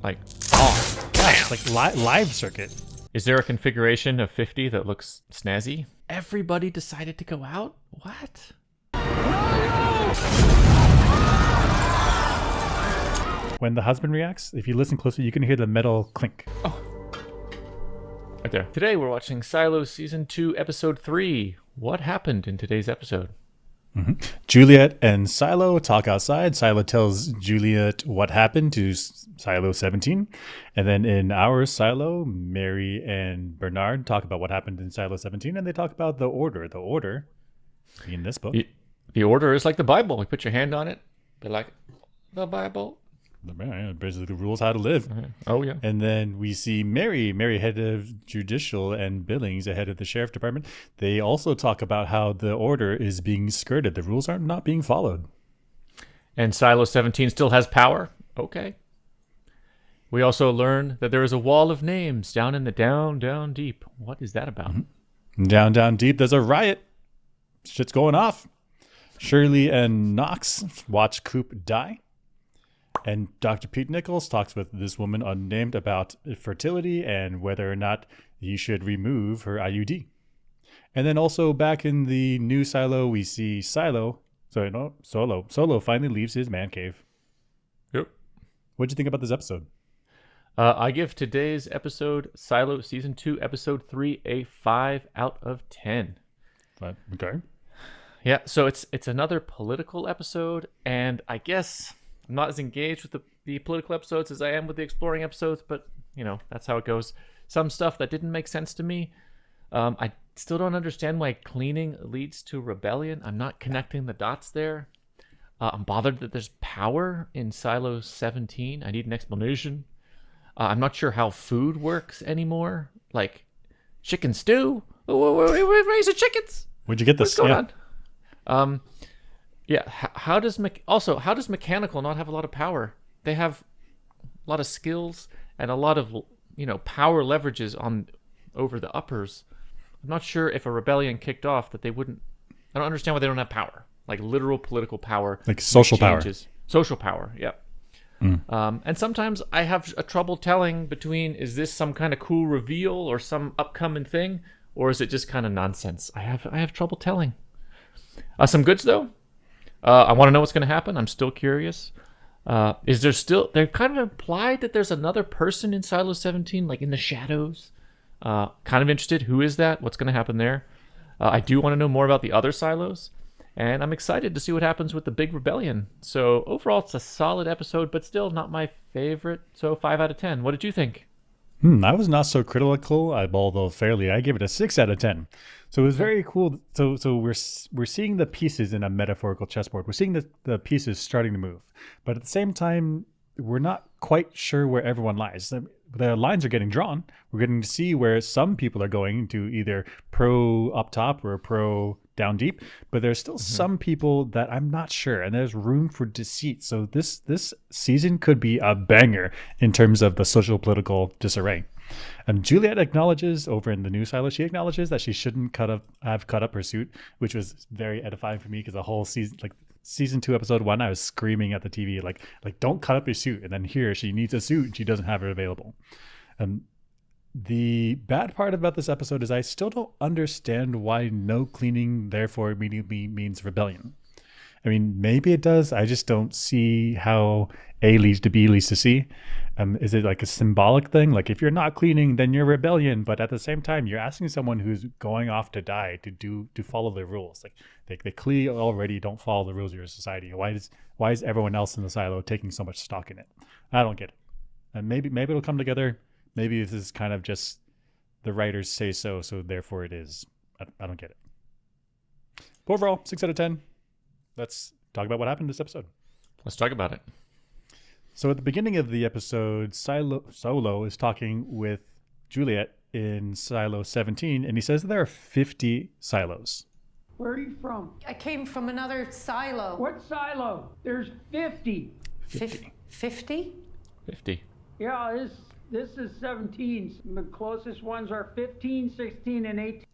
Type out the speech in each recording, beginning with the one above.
Like, oh, Gosh, it's like live circuit. is there a configuration of 50 that looks snazzy? Everybody decided to go out? What? When the husband reacts, if you listen closely, you can hear the metal clink. Right there. Today we're watching Silo Season 2, Episode 3. What happened in today's episode? Juliet and Silo talk outside. Silo tells Juliet what happened to Silo 17. And then in our Silo, Mary and Bernard talk about what happened in Silo 17, and they talk about the order. The order in this book. The order is like the Bible. You put your hand on it, be like, the Bible. Basically the rules how to live. Oh, yeah. And then we see Mary head of judicial, and Billings, the head of the sheriff department. They also talk about how the order is being skirted. The rules are not being followed. And Silo 17 still has power? Okay. We also learn that there is a wall of names down in the down deep. What is that about? Down deep, there's a riot. Shit's going off. Shirley and Knox watch Coop die. And Dr. Pete Nichols talks with this woman unnamed about fertility and whether or not he should remove her IUD. And then also back in the new Silo, we see Solo finally leaves his man cave. Yep. What'd you think about this episode? I give today's episode, Silo Season 2, Episode 3, a 5 out of 10. Okay. Yeah, so it's another political episode, and I guess I'm not as engaged with the political episodes as I am with the exploring episodes, but, that's how it goes. Some stuff that didn't make sense to me. I still don't understand why cleaning leads to rebellion. I'm not connecting the dots there. I'm bothered that there's power in Silo 17. I need an explanation. I'm not sure how food works anymore. Like, chicken stew? We're raising chickens. Where'd you get this? What's going on? Yeah. How does mechanical not have a lot of power? They have a lot of skills and a lot of power leverages over the uppers. I'm not sure if a rebellion kicked off that they wouldn't. I don't understand why they don't have power, like literal political power, like social power. Social power. Yeah. And sometimes I have a trouble telling between, is this some kind of cool reveal or some upcoming thing, or is it just kind of nonsense? I have trouble telling. Some goods though. I want to know what's going to happen. I'm still curious. Is there still? They've kind of implied that there's another person in Silo 17, like in the shadows. Kind of interested. Who is that? What's going to happen there? I do want to know more about the other silos. And I'm excited to see what happens with the big rebellion. So overall, it's a solid episode, but still not my favorite. So 5 out of 10. What did you think? I was not so critical, although fairly. I gave it a 6 out of 10. So it was very cool. So we're seeing the pieces in a metaphorical chessboard. We're seeing the pieces starting to move. But at the same time, we're not quite sure where everyone lies. The lines are getting drawn. We're getting to see where some people are going to either pro up top or pro down deep, but there's still some people that I'm not sure, and there's room for deceit. So this season could be a banger in terms of the social political disarray. And Juliet acknowledges over in the new Silo, she acknowledges that she shouldn't have cut up her suit, which was very edifying for me because the whole season, like season 2, episode 1, I was screaming at the TV like don't cut up your suit, and then here she needs a suit and she doesn't have it available. The bad part about this episode is I still don't understand why no cleaning therefore immediately means rebellion. I mean, maybe it does. I just don't see how A leads to B leads to C. Is it like a symbolic thing? Like if you're not cleaning, then you're rebellion. But at the same time, you're asking someone who's going off to die to follow the rules. Like they clearly already don't follow the rules of your society. Why is everyone else in the silo taking so much stock in it? I don't get it. And maybe it'll come together. Maybe this is kind of just the writers say so therefore it is. I don't get it. But overall, 6 out of 10. Let's talk about what happened this episode. Let's talk about it. So at the beginning of the episode, Solo is talking with Juliet in Silo 17, and he says that there are 50 silos. Where are you from? I came from another silo. What silo? There's 50. 50? 50. Yeah, this is 17. The closest ones are 15, 16, and 18.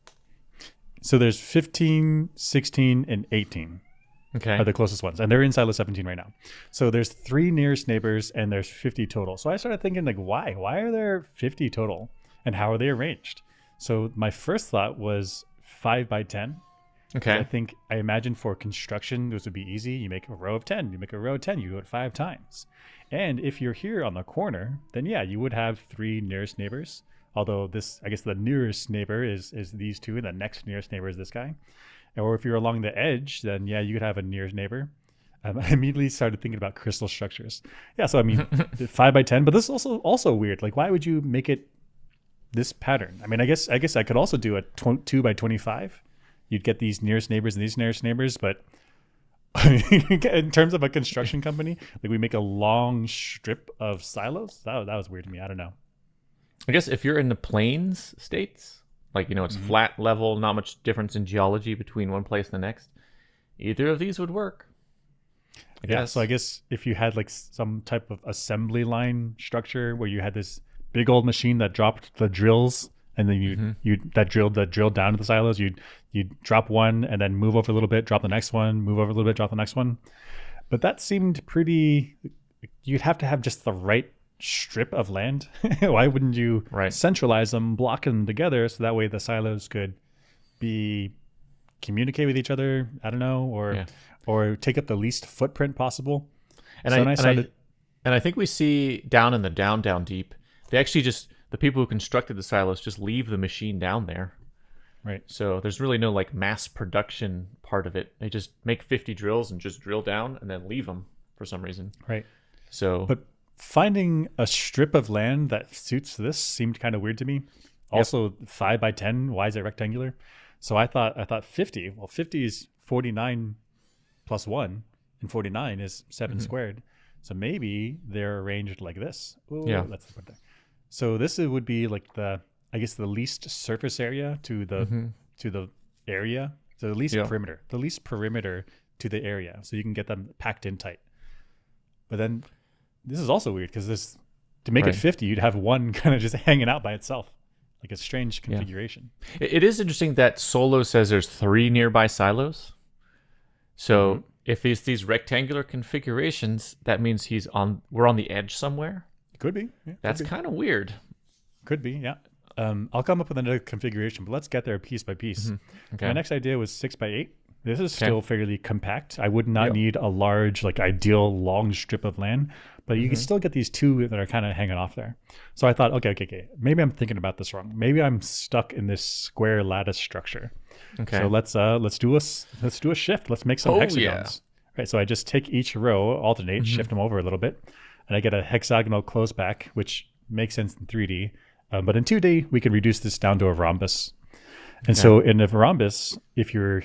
So there's 15, 16, and 18. Okay. are the closest ones, and they're in silo 17 right now. So there's 3 nearest neighbors, and there's 50 total. So I started thinking, like, why? Why are there 50 total, and how are they arranged? So my first thought was 5 by 10. Okay. I imagine for construction, this would be easy. You make a row of 10. You make a row of 10. You do it 5 times. And if you're here on the corner, then yeah, you would have 3 nearest neighbors. Although I guess the nearest neighbor is these 2, and the next nearest neighbor is this guy. Or if you're along the edge, then yeah, you could have a nearest neighbor. I immediately started thinking about crystal structures. Yeah, so I mean, 5 by 10, but this is also weird. Like, why would you make it this pattern? I mean, I guess I could also do a 2 by 25. You'd get these nearest neighbors and these nearest neighbors, but in terms of a construction company, like, we make a long strip of silos. That was weird to me. I don't know. I guess if you're in the plains states, like, it's flat level, not much difference in geology between one place and the next, either of these would work. I guess. So I guess if you had like some type of assembly line structure where you had this big old machine that dropped the drills, and then you drilled down to the silos, you'd drop one and then move over a little bit, drop the next one, move over a little bit, drop the next one. But that seemed pretty. You'd have to have just the right strip of land. Why wouldn't you centralize them, block them together, so that way the silos could communicate with each other? I don't know, or take up the least footprint possible. And I think we see down in the down deep, they actually the people who constructed the silos just leave the machine down there. Right. So there's really no like mass production part of it. They just make 50 drills and just drill down and then leave them for some reason. Right. So, but finding a strip of land that suits this seemed kind of weird to me. Also, 5 by 10. Why is it rectangular? So I thought 50. Well, 50 is 49 plus 1, and 49 is 7 squared. So maybe they're arranged like this. Ooh, let's put that. So this would be like the least surface area to the area. So the least perimeter to the area. So you can get them packed in tight. But then this is also weird because to make it 50, you'd have one kind of just hanging out by itself. Like a strange configuration. It is interesting that Solo says there's 3 nearby silos. So if it's these rectangular configurations, that means we're on the edge somewhere. Could be. Yeah, that's kind of weird. Could be, yeah. I'll come up with another configuration, but let's get there piece by piece. Okay. My next idea was 6 by 8. This is still fairly compact. I would not need a large, like ideal long strip of land, but you can still get these 2 that are kind of hanging off there. So I thought, okay. Maybe I'm thinking about this wrong. Maybe I'm stuck in this square lattice structure. Okay. So let's do a shift. Let's make some hexagons. Yeah. Right. So I just take each row, alternate, shift them over a little bit, and I get a hexagonal close back, which makes sense in 3D. But in 2D, we can reduce this down to a rhombus. And so in a rhombus, if you're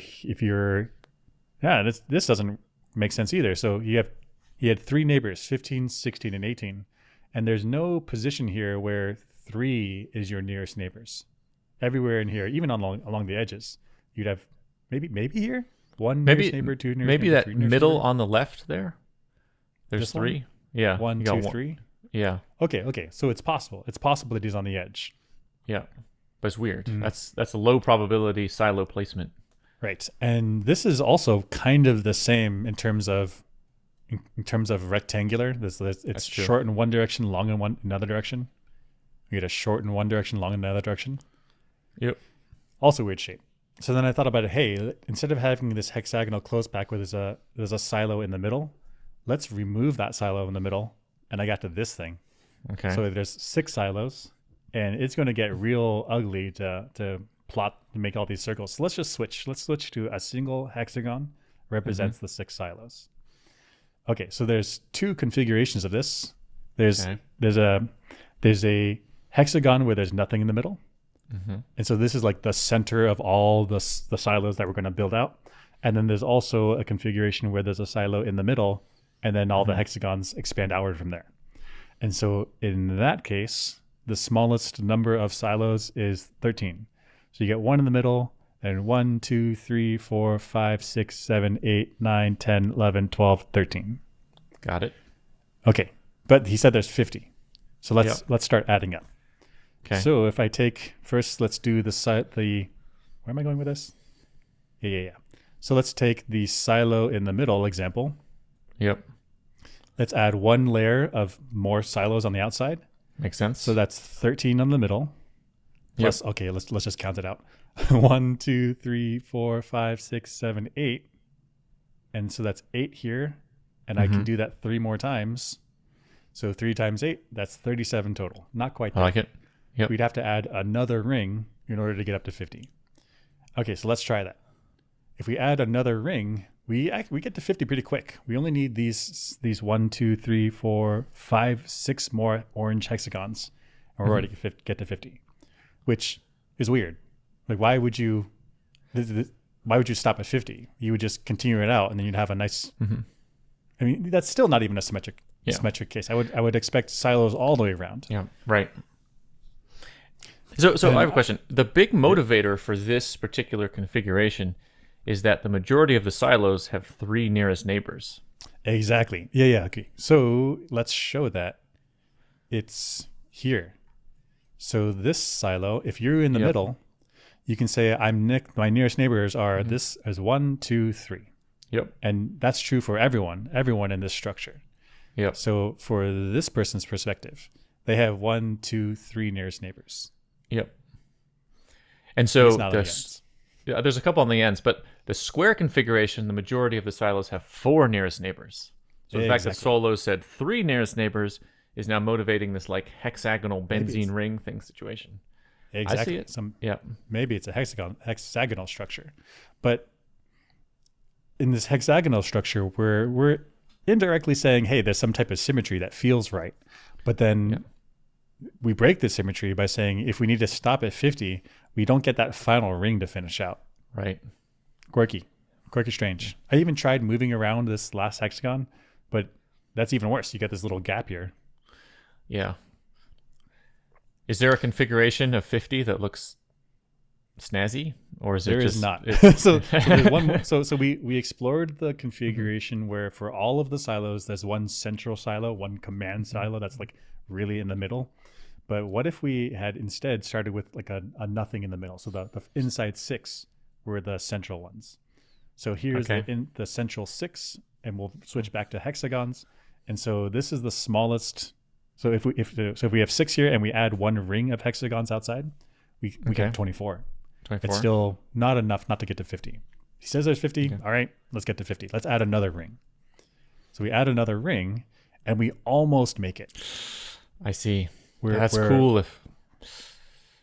this doesn't make sense either. So you had 3 neighbors, 15, 16, and 18, and there's no position here where 3 is your nearest neighbors. Everywhere in here, even along the edges, you'd have maybe here 1 nearest neighbor, 2 nearest neighbor, maybe that 3 nearest middle neighbor. on the left there. There's This 3. one? Yeah. 1, 2, 3. Yeah. Okay. So it's possible. It's possible that he's on the edge. Yeah. But it's weird. That's a low probability silo placement. Right. And this is also kind of the same in terms of rectangular. It's short in one direction, long in another direction. You get a short in one direction, long in another direction. Yep. Also weird shape. So then I thought about it. Hey, instead of having this hexagonal close back where there's a silo in the middle, let's remove that silo in the middle. And I got to this thing. Okay. So there's 6 silos, and it's going to get real ugly to plot to make all these circles. So let's just switch. Let's switch to a single hexagon represents the 6 silos. Okay, so there's 2 configurations of this. There's a hexagon where there's nothing in the middle, and so this is like the center of all the silos that we're going to build out. And then there's also a configuration where there's a silo in the middle, and then all the hexagons expand outward from there. And so in that case, the smallest number of silos is 13. So you get 1 in the middle, and 1, 2, 3, 4, 5, 6, 7, 8, 9, 10, 11, 12, 13. Got it. Okay. But he said there's 50. So let's start adding up. Okay. So if I take first, let's do where am I going with this? Yeah. So let's take the silo in the middle example. Yep. Let's add one layer of more silos on the outside. Makes sense. So that's 13 on the middle. Plus, okay, let's just count it out. 1, 2, 3, 4, 5, 6, 7, 8. And so that's 8 here. And I can do that 3 more times. So 3 times 8, that's 37 total. Not quite I there. like it. Yep. We'd have to add another ring in order to get up to 50. Okay, so let's try that. If we add another ring, we get to 50 pretty quick. We only need these 1, 2, 3, 4, 5, 6 more orange hexagons, and we're already get to 50, which is weird. Like, why would you stop at 50? You would just continue it out, and then you'd have a nice. I mean, that's still not even a symmetric case. I would expect silos all the way around. Yeah. Right. So I have a question. The big motivator for this particular configuration is that the majority of the silos have 3 nearest neighbors. Exactly. Yeah. Okay. So let's show that. It's here. So this silo, if you're in the middle, you can say my nearest neighbors are this as 1, 2, 3. Yep. And that's true for everyone in this structure. Yep. So for this person's perspective, they have 1, 2, 3 nearest neighbors. Yep. And so there's a couple on the ends, but the square configuration, the majority of the silos have 4 nearest neighbors. So the fact that Solo said 3 nearest neighbors is now motivating this like hexagonal benzene ring thing situation. Exactly. I see it. Maybe it's a hexagonal structure, but in this hexagonal structure, we're indirectly saying, hey, there's some type of symmetry that feels right, but then we break the symmetry by saying if we need to stop at 50, we don't get that final ring to finish out. Right. Quirky, strange. I even tried moving around this last hexagon, but that's even worse. You get this little gap here. Yeah. Is there a configuration of 50 that looks snazzy, or is there it just is not? so there's one more. So we explored the configuration where for all of the silos, there's one central silo, one command silo that's like really in the middle. But what if we had instead started with like a nothing in the middle? So the inside 6 were the central ones. So here's the central 6, and we'll switch back to hexagons. And so this is the smallest. So if we have 6 here and we add 1 ring of hexagons outside, we get 24. It's still not enough not to get to 50. He says there's 50. Okay. All right, let's get to 50. Let's add another ring. So we add another ring, and we almost make it. I see. That's cool. If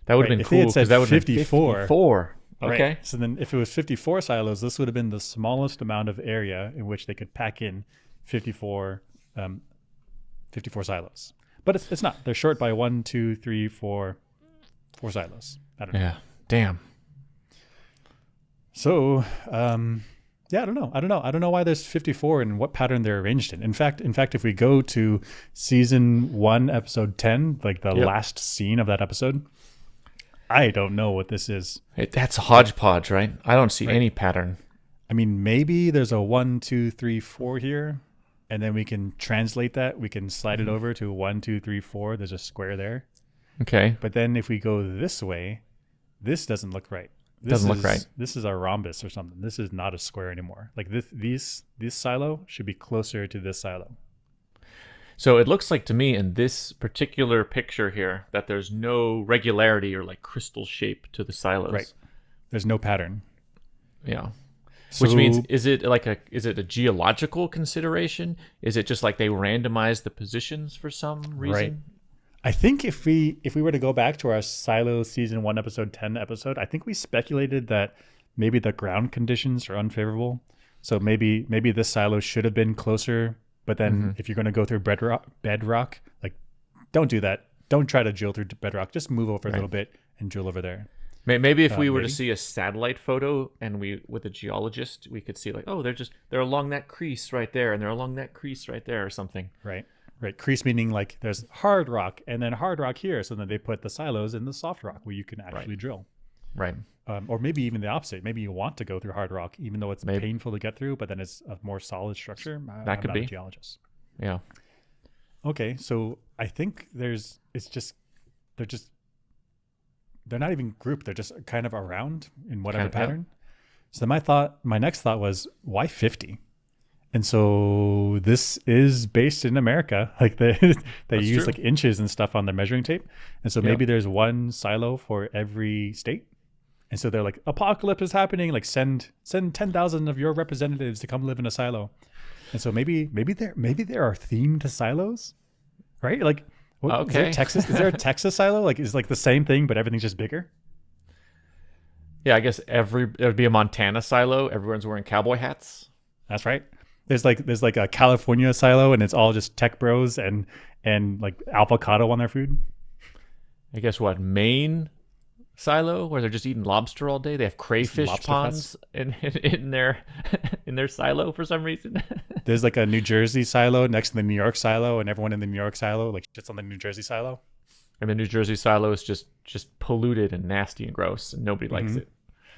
that would have been cool because that would have been 54. Okay. Right. So then if it was 54 silos, this would have been the smallest amount of area in which they could pack in 54 silos. But it's not. They're short by 1, 2, 3, 4 silos. I don't know. Yeah. Damn. So, I don't know. I don't know why there's 54 and what pattern they're arranged in. In fact, if we go to season 1, episode 10, like the last scene of that episode, I don't know what this is. That's a hodgepodge, right? I don't see any pattern. I mean, maybe there's a 1, 2, 3, 4 here, and then we can translate that. We can slide it over to 1, 2, 3, 4. There's a square there. Okay. But then if we go this way, this doesn't look right. Doesn't look right. This is a rhombus or something. This is not a square anymore. Like this silo should be closer to this silo. So it looks like to me in this particular picture here that there's no regularity or like crystal shape to the silos. Right. There's no pattern. Yeah. Which means is it a geological consideration? Is it just like they randomized the positions for some reason? Right. I think if we were to go back to our Silo season 1 episode 10 episode, I think we speculated that maybe the ground conditions are unfavorable. So maybe this silo should have been closer, but then if you're going to go through bedrock, like don't do that. Don't try to drill through bedrock. Just move over a little bit and drill over there. Maybe if we were to see a satellite photo and with a geologist, we could see like, oh, they're along that crease right there, and they're along that crease right there, or something. Right. Crease meaning like there's hard rock and then hard rock here. So then they put the silos in the soft rock where you can actually drill. Right. Or maybe even the opposite. Maybe you want to go through hard rock, even though it's painful to get through, but then it's a more solid structure. That could be. I'm not a geologist. Yeah. Okay. So I think they're not even grouped. They're just kind of around in whatever pattern. So my next thought was, why 50? And so this is based in America. Like they use true. like inches and stuff on their measuring tape. And so maybe there's one silo for every state. And so they're like, apocalypse is happening. Like send 10,000 of your representatives to come live in a silo. And so maybe there are themed silos, right? Like, what, Okay. is there a Texas silo? Like, is like the same thing, but everything's just bigger? Yeah, I guess there would be a Montana silo. Everyone's wearing cowboy hats. That's right. There's like a California silo, and it's all just tech bros and like avocado on their food. I guess what, Maine silo, where they're just eating lobster all day. They have crayfish lobster ponds in their in their silo for some reason. There's like a New Jersey silo next to the New York silo, and everyone in the New York silo like sits on the New Jersey silo. And the New Jersey silo is just polluted and nasty and gross, and nobody likes it.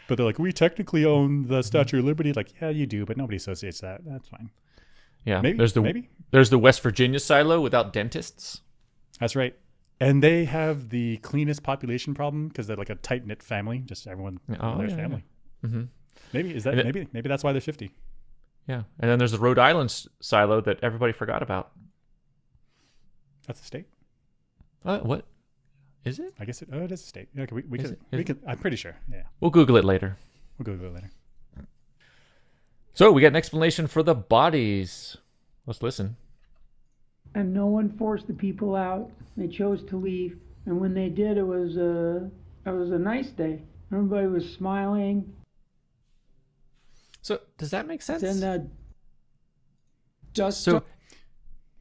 But they're like, we technically own the Statue of Liberty. Like, yeah, you do, but nobody associates that. That's fine. Yeah, Maybe. There's the West Virginia silo without dentists. That's right. And they have the cleanest population problem because they're like a tight knit family. Just everyone in their family. Yeah. Mm-hmm. Maybe that's why they're 50. Yeah, and then there's the Rhode Island silo that everybody forgot about. That's a state. What is it? I guess it is a state. Yeah, we Is can. I'm pretty sure. Yeah, We'll Google it later. we'll Google it later. So we get an explanation for the bodies. Let's listen. And no one forced the people out. They chose to leave. And when they did, it was a nice day. Everybody was smiling. So does that make sense? Then the dust. So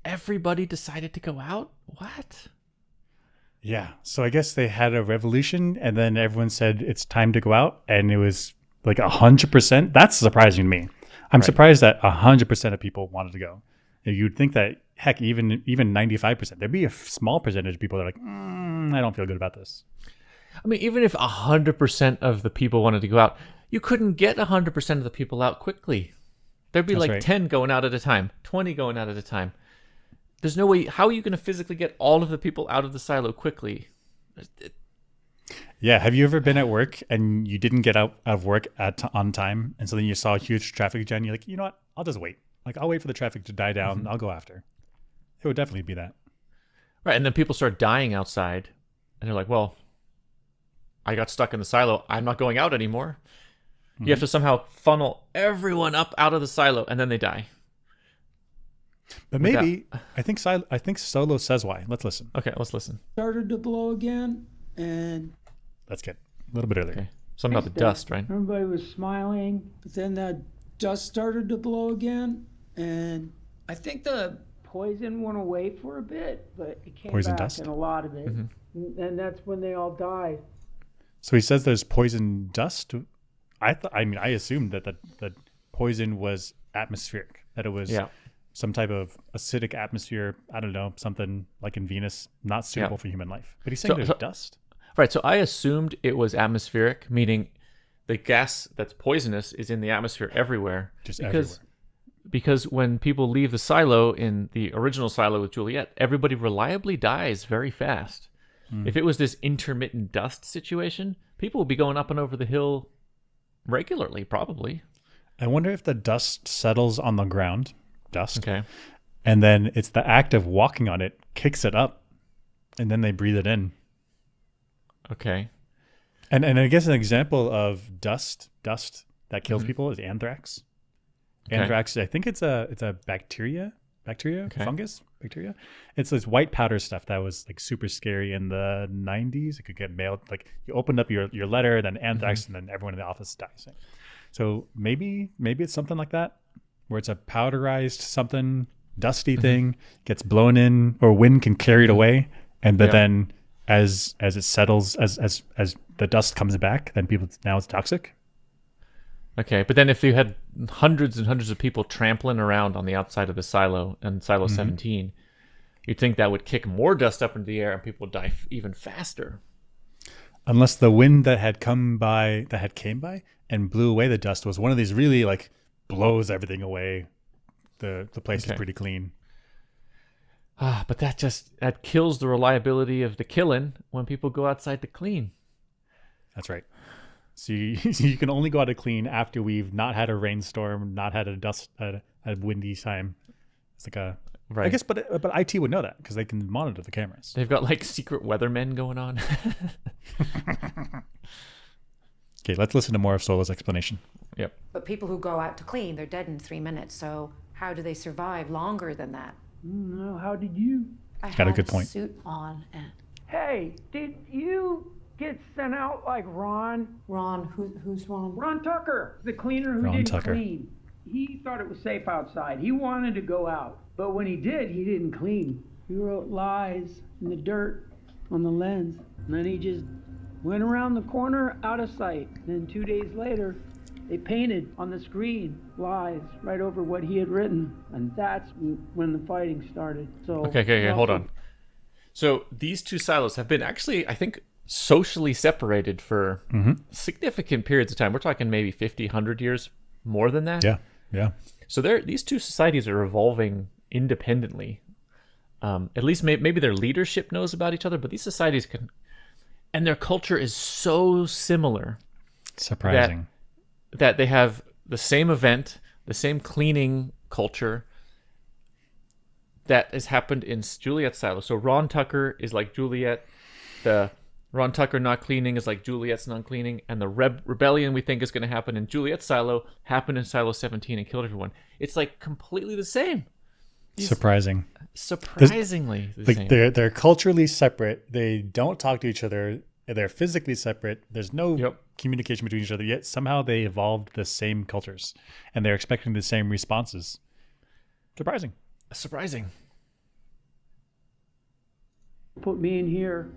everybody decided to go out? What? Yeah. So I guess they had a revolution, and then everyone said it's time to go out, and it was like 100%. That's surprising to me. I'm surprised that 100% of people wanted to go. You'd think that, heck, even 95%, there'd be a small percentage of people that are like, I don't feel good about this. I mean, even if 100% of the people wanted to go out, you couldn't get 100% of the people out quickly. There'd be That's like right. 10 going out at a time, 20 going out at a time. There's no way. How are you going to physically get all of the people out of the silo quickly? Yeah. Have you ever been at work and you didn't get out of work on time, and so then you saw a huge traffic jam? You're like, you know what? I'll just wait. Like, I'll wait for the traffic to die down. I'll go after. It would definitely be that. Right, and then people start dying outside, and they're like, well, I got stuck in the silo. I'm not going out anymore. You have to somehow funnel everyone up out of the silo, and then they die. But maybe I think Solo says why. Let's listen. Okay, let's listen. Started to blow again, and Let's get a little bit earlier. Okay, something about the dust, right? everybody was smiling. But then the dust started to blow again, and I think the poison went away for a bit, but it came Poison back, dust? and a lot of it. And that's when they all died. So he says there's poison dust. I assumed that the poison was atmospheric, that it was some type of acidic atmosphere. I don't know, something like in Venus, not suitable for human life. But he's saying there's dust. Right, so I assumed it was atmospheric, meaning the gas that's poisonous is in the atmosphere everywhere. Everywhere. Because when people leave the silo in the original silo with Juliet, everybody reliably dies very fast. If it was this intermittent dust situation, people would be going up and over the hill regularly, probably. I wonder if the dust settles on the ground, Okay. and then it's the act of walking on it kicks it up, and then they breathe it in. Okay. And I guess an example of dust that kills people is anthrax. Okay. Anthrax, I think it's a bacteria, fungus, bacteria. It's this white powder stuff that was like super scary in the 90s. It could get mailed, like you opened up your letter, then anthrax, and then everyone in the office dies. So maybe it's something like that, where it's a powderized something, dusty thing, gets blown in, or wind can carry it away, but then as it settles, as the dust comes back, then now it's toxic. Okay, but then if you had hundreds and hundreds of people trampling around on the outside of the silo and silo 17, you'd think that would kick more dust up into the air and people would die even faster. Unless the wind that came by and blew away the dust was one of these really like blows everything away. The place is pretty clean. But that kills the reliability of the killing when people go outside to clean. That's right. So you can only go out to clean after we've not had a rainstorm, not had a windy time. It's like a Right. I guess, but IT would know that because they can monitor the cameras. They've got like secret weathermen going on. Okay, let's listen to more of Solo's explanation. Yep. But people who go out to clean, they're dead in 3 minutes. So how do they survive longer than that? No, how did you? I Got a had good point. suit on and Hey, did you get sent out like Ron? Ron, who's Ron? Ron Tucker, the cleaner who Ron didn't Tucker. clean. He thought it was safe outside. He wanted to go out. But when he did, he didn't clean. He wrote lies in the dirt on the lens. And then he just went around the corner out of sight. Then 2 days later, they painted on the screen lies right over what he had written. And that's when the fighting started. So Okay, hold on. So these two silos have been actually, I think, socially separated for significant periods of time. We're talking maybe 50, 100 years, more than that. Yeah. So these two societies are evolving independently. At least maybe their leadership knows about each other, but these societies can, and their culture is so similar Surprising. that they have the same event, the same cleaning culture that has happened in Juliet's silo. So Ron Tucker is like Juliet. The Ron Tucker not cleaning is like Juliet's not cleaning. And the rebellion we think is going to happen in Juliet's silo happened in silo 17 and killed everyone. It's like completely the same. Surprising. Surprisingly the Like same. they're culturally separate. They don't talk to each other. They're physically separate. There's no communication between each other, yet somehow they evolved the same cultures and they're expecting the same responses. Surprising. put me in here.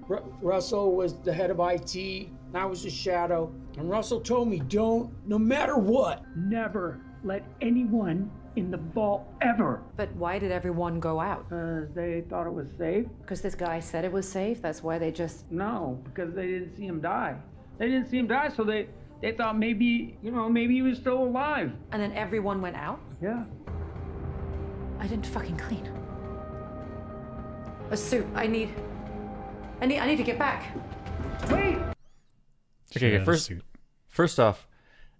Russell was the head of IT, and I was the shadow. And Russell told me, don't, no matter what. Never let anyone in the vault ever. But why did everyone go out? They thought it was safe. Because this guy said it was safe? That's why they just... No, because they didn't see him die. They didn't see him die, so they thought maybe, maybe he was still alive. And then everyone went out? Yeah. I didn't fucking clean. A suit. I need to get back. Wait! Okay, first off,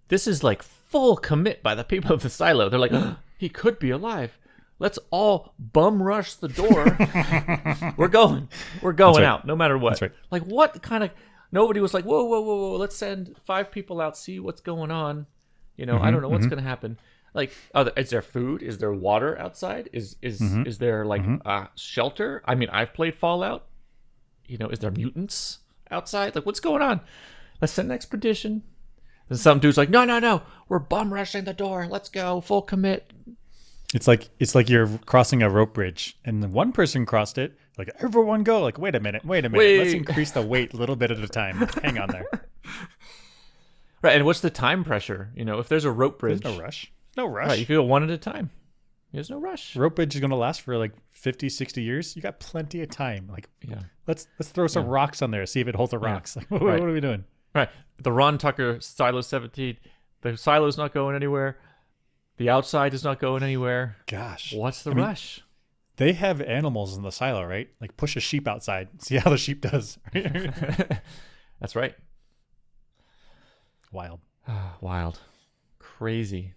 this is like full commit by the people of the silo. They're like, he could be alive. Let's all bum rush the door. We're going right. out, no matter what. That's right. Like, what kind of... Nobody was like, whoa, let's send 5 people out, see what's going on. I don't know what's going to happen. Like, is there food? Is there water outside? Is there like shelter? I mean, I've played Fallout. Is there mutants outside? Like, what's going on? Let's send an expedition. And some dude's like, no, we're bum rushing the door. Let's go, full commit. It's like you're crossing a rope bridge, and then one person crossed it. Like, everyone go. Like, wait a minute. Let's increase the weight a little bit at a time. Hang on there. Right, and what's the time pressure? If there's a rope bridge, There's no rush. No rush. right, you can go one at a time. There's no rush. Rope bridge is going to last for like 50, 60 years. You got plenty of time. Like, let's throw some rocks on there. See if it holds the rocks. Like, what are we doing? Right, the Ron Tucker silo 17. The silo's not going anywhere. The outside is not going anywhere. Gosh, What's the rush? They have animals in the silo, right? Like, push a sheep outside. See how the sheep does. That's right. Wild. Crazy.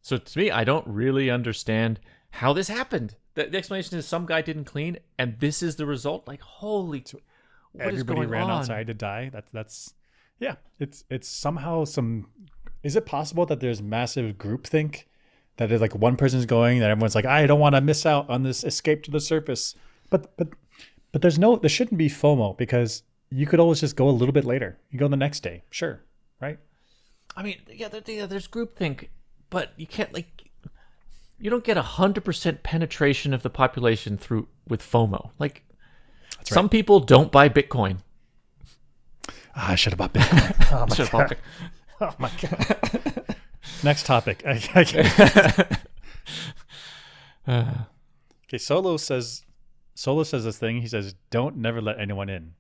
So to me, I don't really understand how this happened. The explanation is some guy didn't clean, and this is the result. Like, holy, what Everybody is going ran on? outside to die. That's yeah. It's somehow some. Is it possible that there's massive groupthink? That there's like one person's going, that everyone's like, I don't want to miss out on this escape to the surface. But there shouldn't be FOMO, because you could always just go a little bit later. You go the next day, sure, right? I mean, there's groupthink, but you can't you don't get 100% penetration of the population with FOMO. Like, That's right. some people don't buy Bitcoin. I should have bought Bitcoin. Oh my god. Next topic. I can't. Okay, Solo says this thing. He says, "Don't never let anyone in."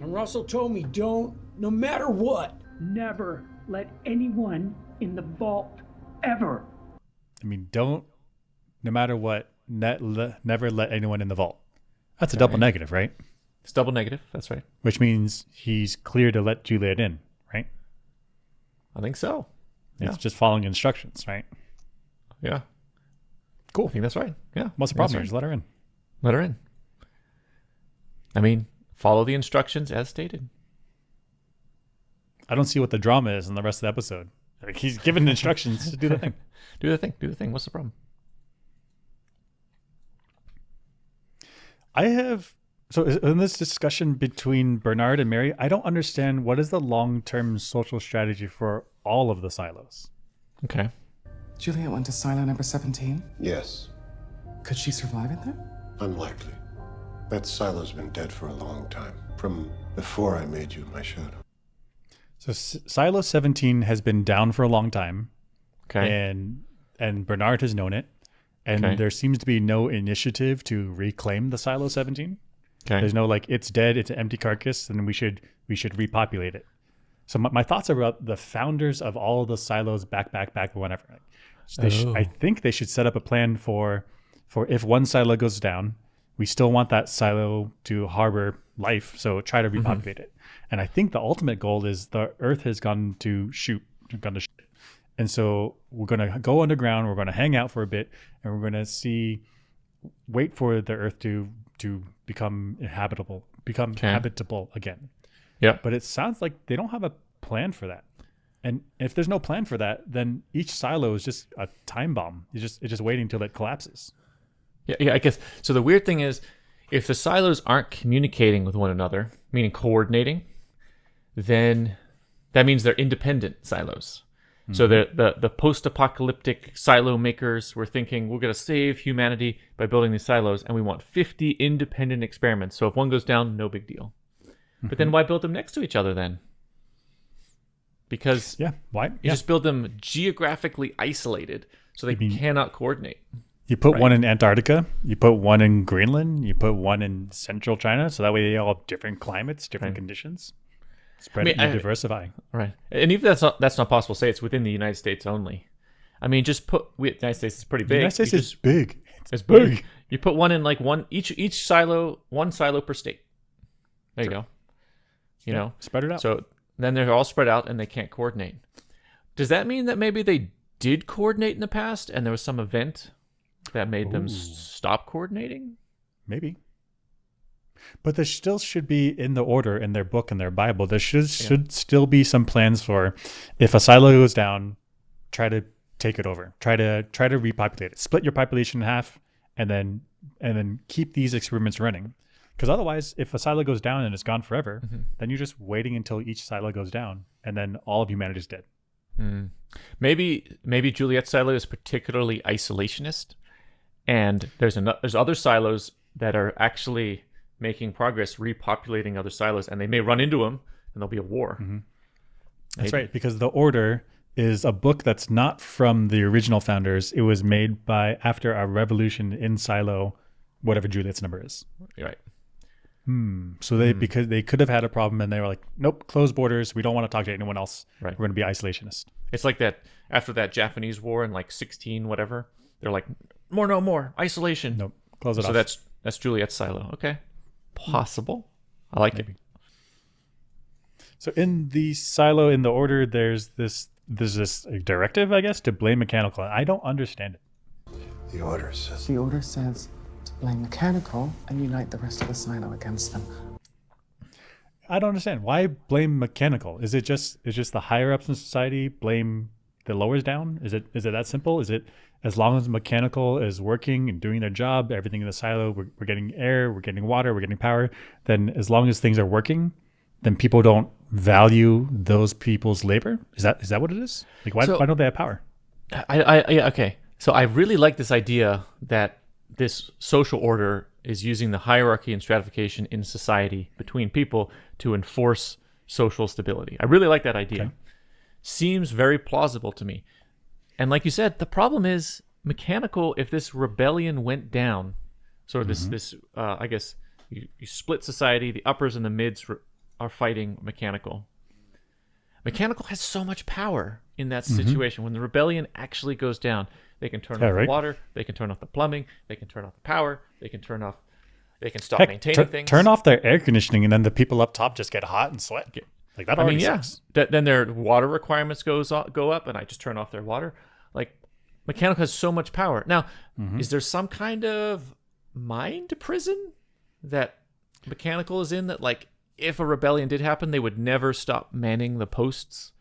And Russell told me, don't, no matter what. Never let anyone in the vault ever. I mean, don't, no matter what, never let anyone in the vault. That's a double negative, right? It's double negative. That's right. which means he's clear to let Juliet in, right? I think so. Yeah. It's just following instructions, right? Yeah. Cool. I think that's right. Yeah. What's the That's problem? right. Just let her in. Let her in. I mean, follow the instructions as stated. I don't see what the drama is in the rest of the episode. Like, he's given instructions to do the thing. Do the thing. Do the thing. What's the problem? So in this discussion between Bernard and Mary, I don't understand what is the long-term social strategy for all of the silos. Okay. Juliet went to silo number 17. Yes, Could she survive in there? unlikely. That silo's been dead for a long time, from before I made you my shadow. So Silo 17 has been down for a long time, Okay. and Bernard has known it, and Okay. there seems to be no initiative to reclaim the Silo 17. Okay. There's no like it's dead, it's an empty carcass, and we should repopulate it. So my thoughts are about the founders of all of the silos back whenever. I think they should set up a plan for if one silo goes down, we still want that silo to harbor life, so try to repopulate it. And I think the ultimate goal is the Earth has gone to shit. And so we're going to go underground, we're going to hang out for a bit, and we're going to wait for the Earth to become habitable again. Yeah. But it sounds like they don't have a plan for that. And if there's no plan for that, then each silo is just a time bomb. It's just waiting till it collapses. Yeah, I guess. So the weird thing is, if the silos aren't communicating with one another, meaning coordinating, then that means they're independent silos. So the post-apocalyptic silo makers were thinking, we're going to save humanity by building these silos, and we want 50 independent experiments. So if one goes down, no big deal. But then why build them next to each other then? Because Why? you just build them geographically isolated so they cannot coordinate. You put one in Antarctica, you put one in Greenland, you put one in central China, so that way they all have different climates, different conditions. Spread it and diversify. Right. And even that's not possible. Say it's within the United States only. I mean, just the United States is pretty big. The United States is big. It's big. You put one in like each silo, one silo per state. There you go. You know, spread it out. So then they're all spread out and they can't coordinate. Does that mean that maybe they did coordinate in the past and there was some event that made them stop coordinating? Maybe. But there still should be in the order in their book and their Bible. There should still be some plans for if a silo goes down, try to take it over. Try to repopulate it. Split your population in half, and then keep these experiments running. Because otherwise, if a silo goes down and it's gone forever, then you're just waiting until each silo goes down, and then all of humanity is dead. Maybe Juliet's silo is particularly isolationist, and there's other silos that are actually making progress repopulating other silos, and they may run into them and there'll be a war. That's right, because the Order is a book that's not from the original founders. It was made after a revolution in silo, whatever Juliet's number is. You're right. So because they could have had a problem and they were like, nope, close borders, we don't want to talk to anyone else. Right. We're going to be isolationist. It's like that after that Japanese war in like 16 whatever, they're like, no more isolation. Nope, close it off. So that's Juliet's silo. Okay. Possible. I like it. So in the silo, in the Order, there's this directive, I guess, to blame Mechanical. I don't understand it. The Order says The order says to blame Mechanical and unite the rest of the silo against them. I don't understand. Why blame Mechanical? Is it just the higher ups in society blame the lowers down? Is it that simple? Is it as long as Mechanical is working and doing their job, everything in the silo, we're getting air, we're getting water, we're getting power, then as long as things are working, then people don't value those people's labor? Is that what it is? Like why don't they have power? Yeah, okay. So I really like this idea that this social order is using the hierarchy and stratification in society between people to enforce social stability. I really like that idea. Okay. Seems very plausible to me. And like you said, the problem is Mechanical, if this rebellion went down, so this I guess you split society, the uppers and the mids are fighting Mechanical. Mechanical has so much power in that situation. When the rebellion actually goes down, they can turn off the water, they can turn off the plumbing, they can turn off the power, they can turn off They can stop Heck, maintaining things. turn off their air conditioning, and then the people up top just get hot and sweat. Like that already sucks. Then their water requirements go up, and I just turn off their water. Like, mechanical has so much power. Now, is there some kind of mind prison that mechanical is in, that like if a rebellion did happen, they would never stop manning the posts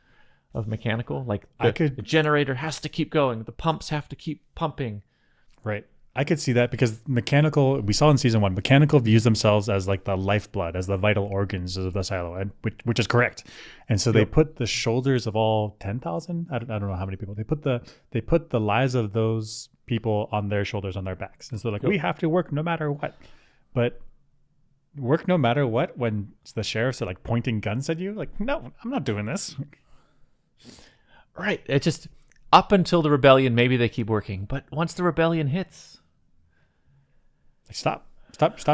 of mechanical? Like the generator has to keep going, the pumps have to keep pumping. Right. I could see that, because mechanical, we saw in season 1, mechanical views themselves as like the lifeblood, as the vital organs of the silo, and which is correct. And so they put the shoulders of all 10,000, I don't know how many people, they put the lives of those people on their shoulders, on their backs. And so like, we have to work no matter what. But work no matter what when the sheriffs are like pointing guns at you? Like, no, I'm not doing this. Right. It just, up until the rebellion, maybe they keep working. But once the rebellion hits, stop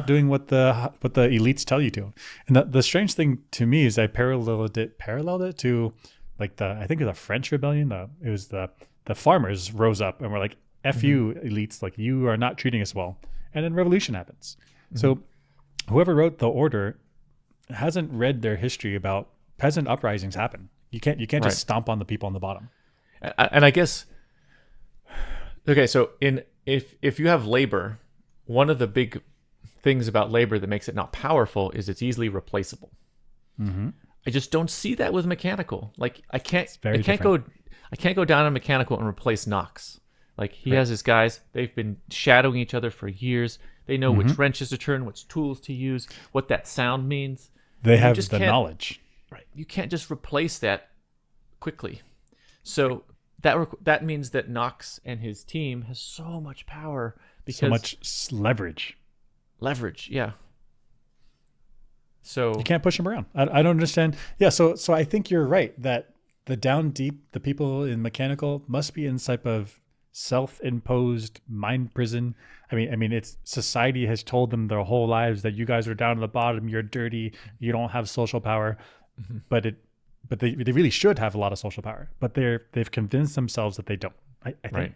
doing what the elites tell you to. And the strange thing to me is I paralleled it to like I think it was a French rebellion. It was the farmers rose up and were like, F you elites, like you are not treating us well. And then revolution happens. So whoever wrote the order hasn't read their history about peasant uprisings happen. You can't just stomp on the people on the bottom. And I guess, okay, so if you have labor, one of the big things about labor that makes it not powerful is it's easily replaceable. I just don't see that with mechanical. Like I can't go down on mechanical and replace Knox. Like he has his guys, they've been shadowing each other for years. They know which wrenches to turn, which tools to use, what that sound means. They have the knowledge. Right. You can't just replace that quickly. So that means that Knox and his team has so much power, because so much leverage. Leverage, yeah. So you can't push them around. I don't understand. Yeah, so I think you're right that the down deep, the people in mechanical must be in type of self-imposed mind prison. I mean, it's society has told them their whole lives that you guys are down at the bottom, you're dirty, you don't have social power, but they really should have a lot of social power. But they've convinced themselves that they don't. I think. Right.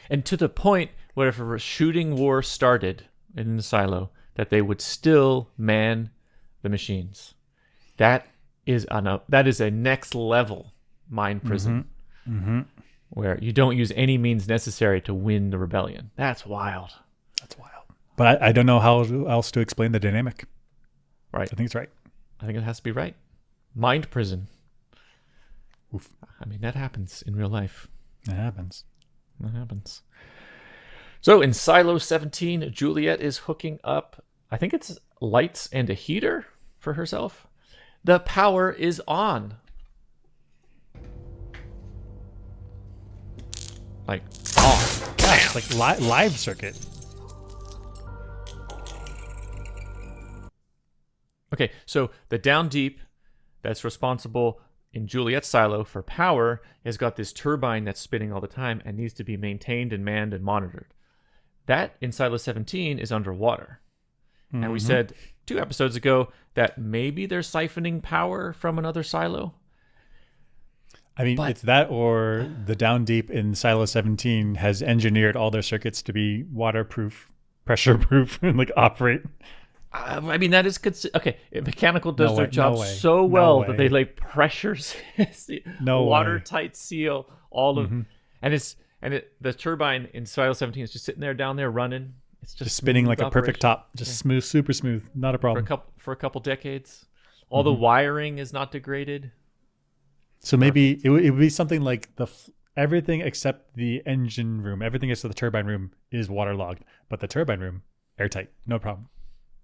And to the point where if a shooting war started in the silo, that they would still man the machines. That is a next level mind prison, where you don't use any means necessary to win the rebellion. That's wild. But I don't know how else to explain the dynamic. Right. I think it's right. I think it has to be right. Mind prison. Oof. I mean, that happens in real life. It happens. That happens. So in Silo 17, Juliet is hooking up, I think it's lights and a heater for herself. The power is on. Like, on. Yeah, it's like live circuit. Okay, so the down deep that's responsible in Juliet's silo for power has got this turbine that's spinning all the time and needs to be maintained and manned and monitored. That in Silo 17 is underwater. And we said 2 episodes ago that maybe they're siphoning power from another silo. I mean, it's that, or the down deep in Silo 17 has engineered all their circuits to be waterproof, pressure proof, and like operate. I mean, that is okay. Mechanical does their job so well that they like pressures, watertight seal, all of, and the turbine in Silo 17 is just sitting there down there running. It's just spinning like a perfect top, just smooth, super smooth, not a problem. For a couple decades, all the wiring is not degraded. So maybe it would be something like everything except the engine room, everything except the turbine room is waterlogged, but the turbine room airtight, no problem.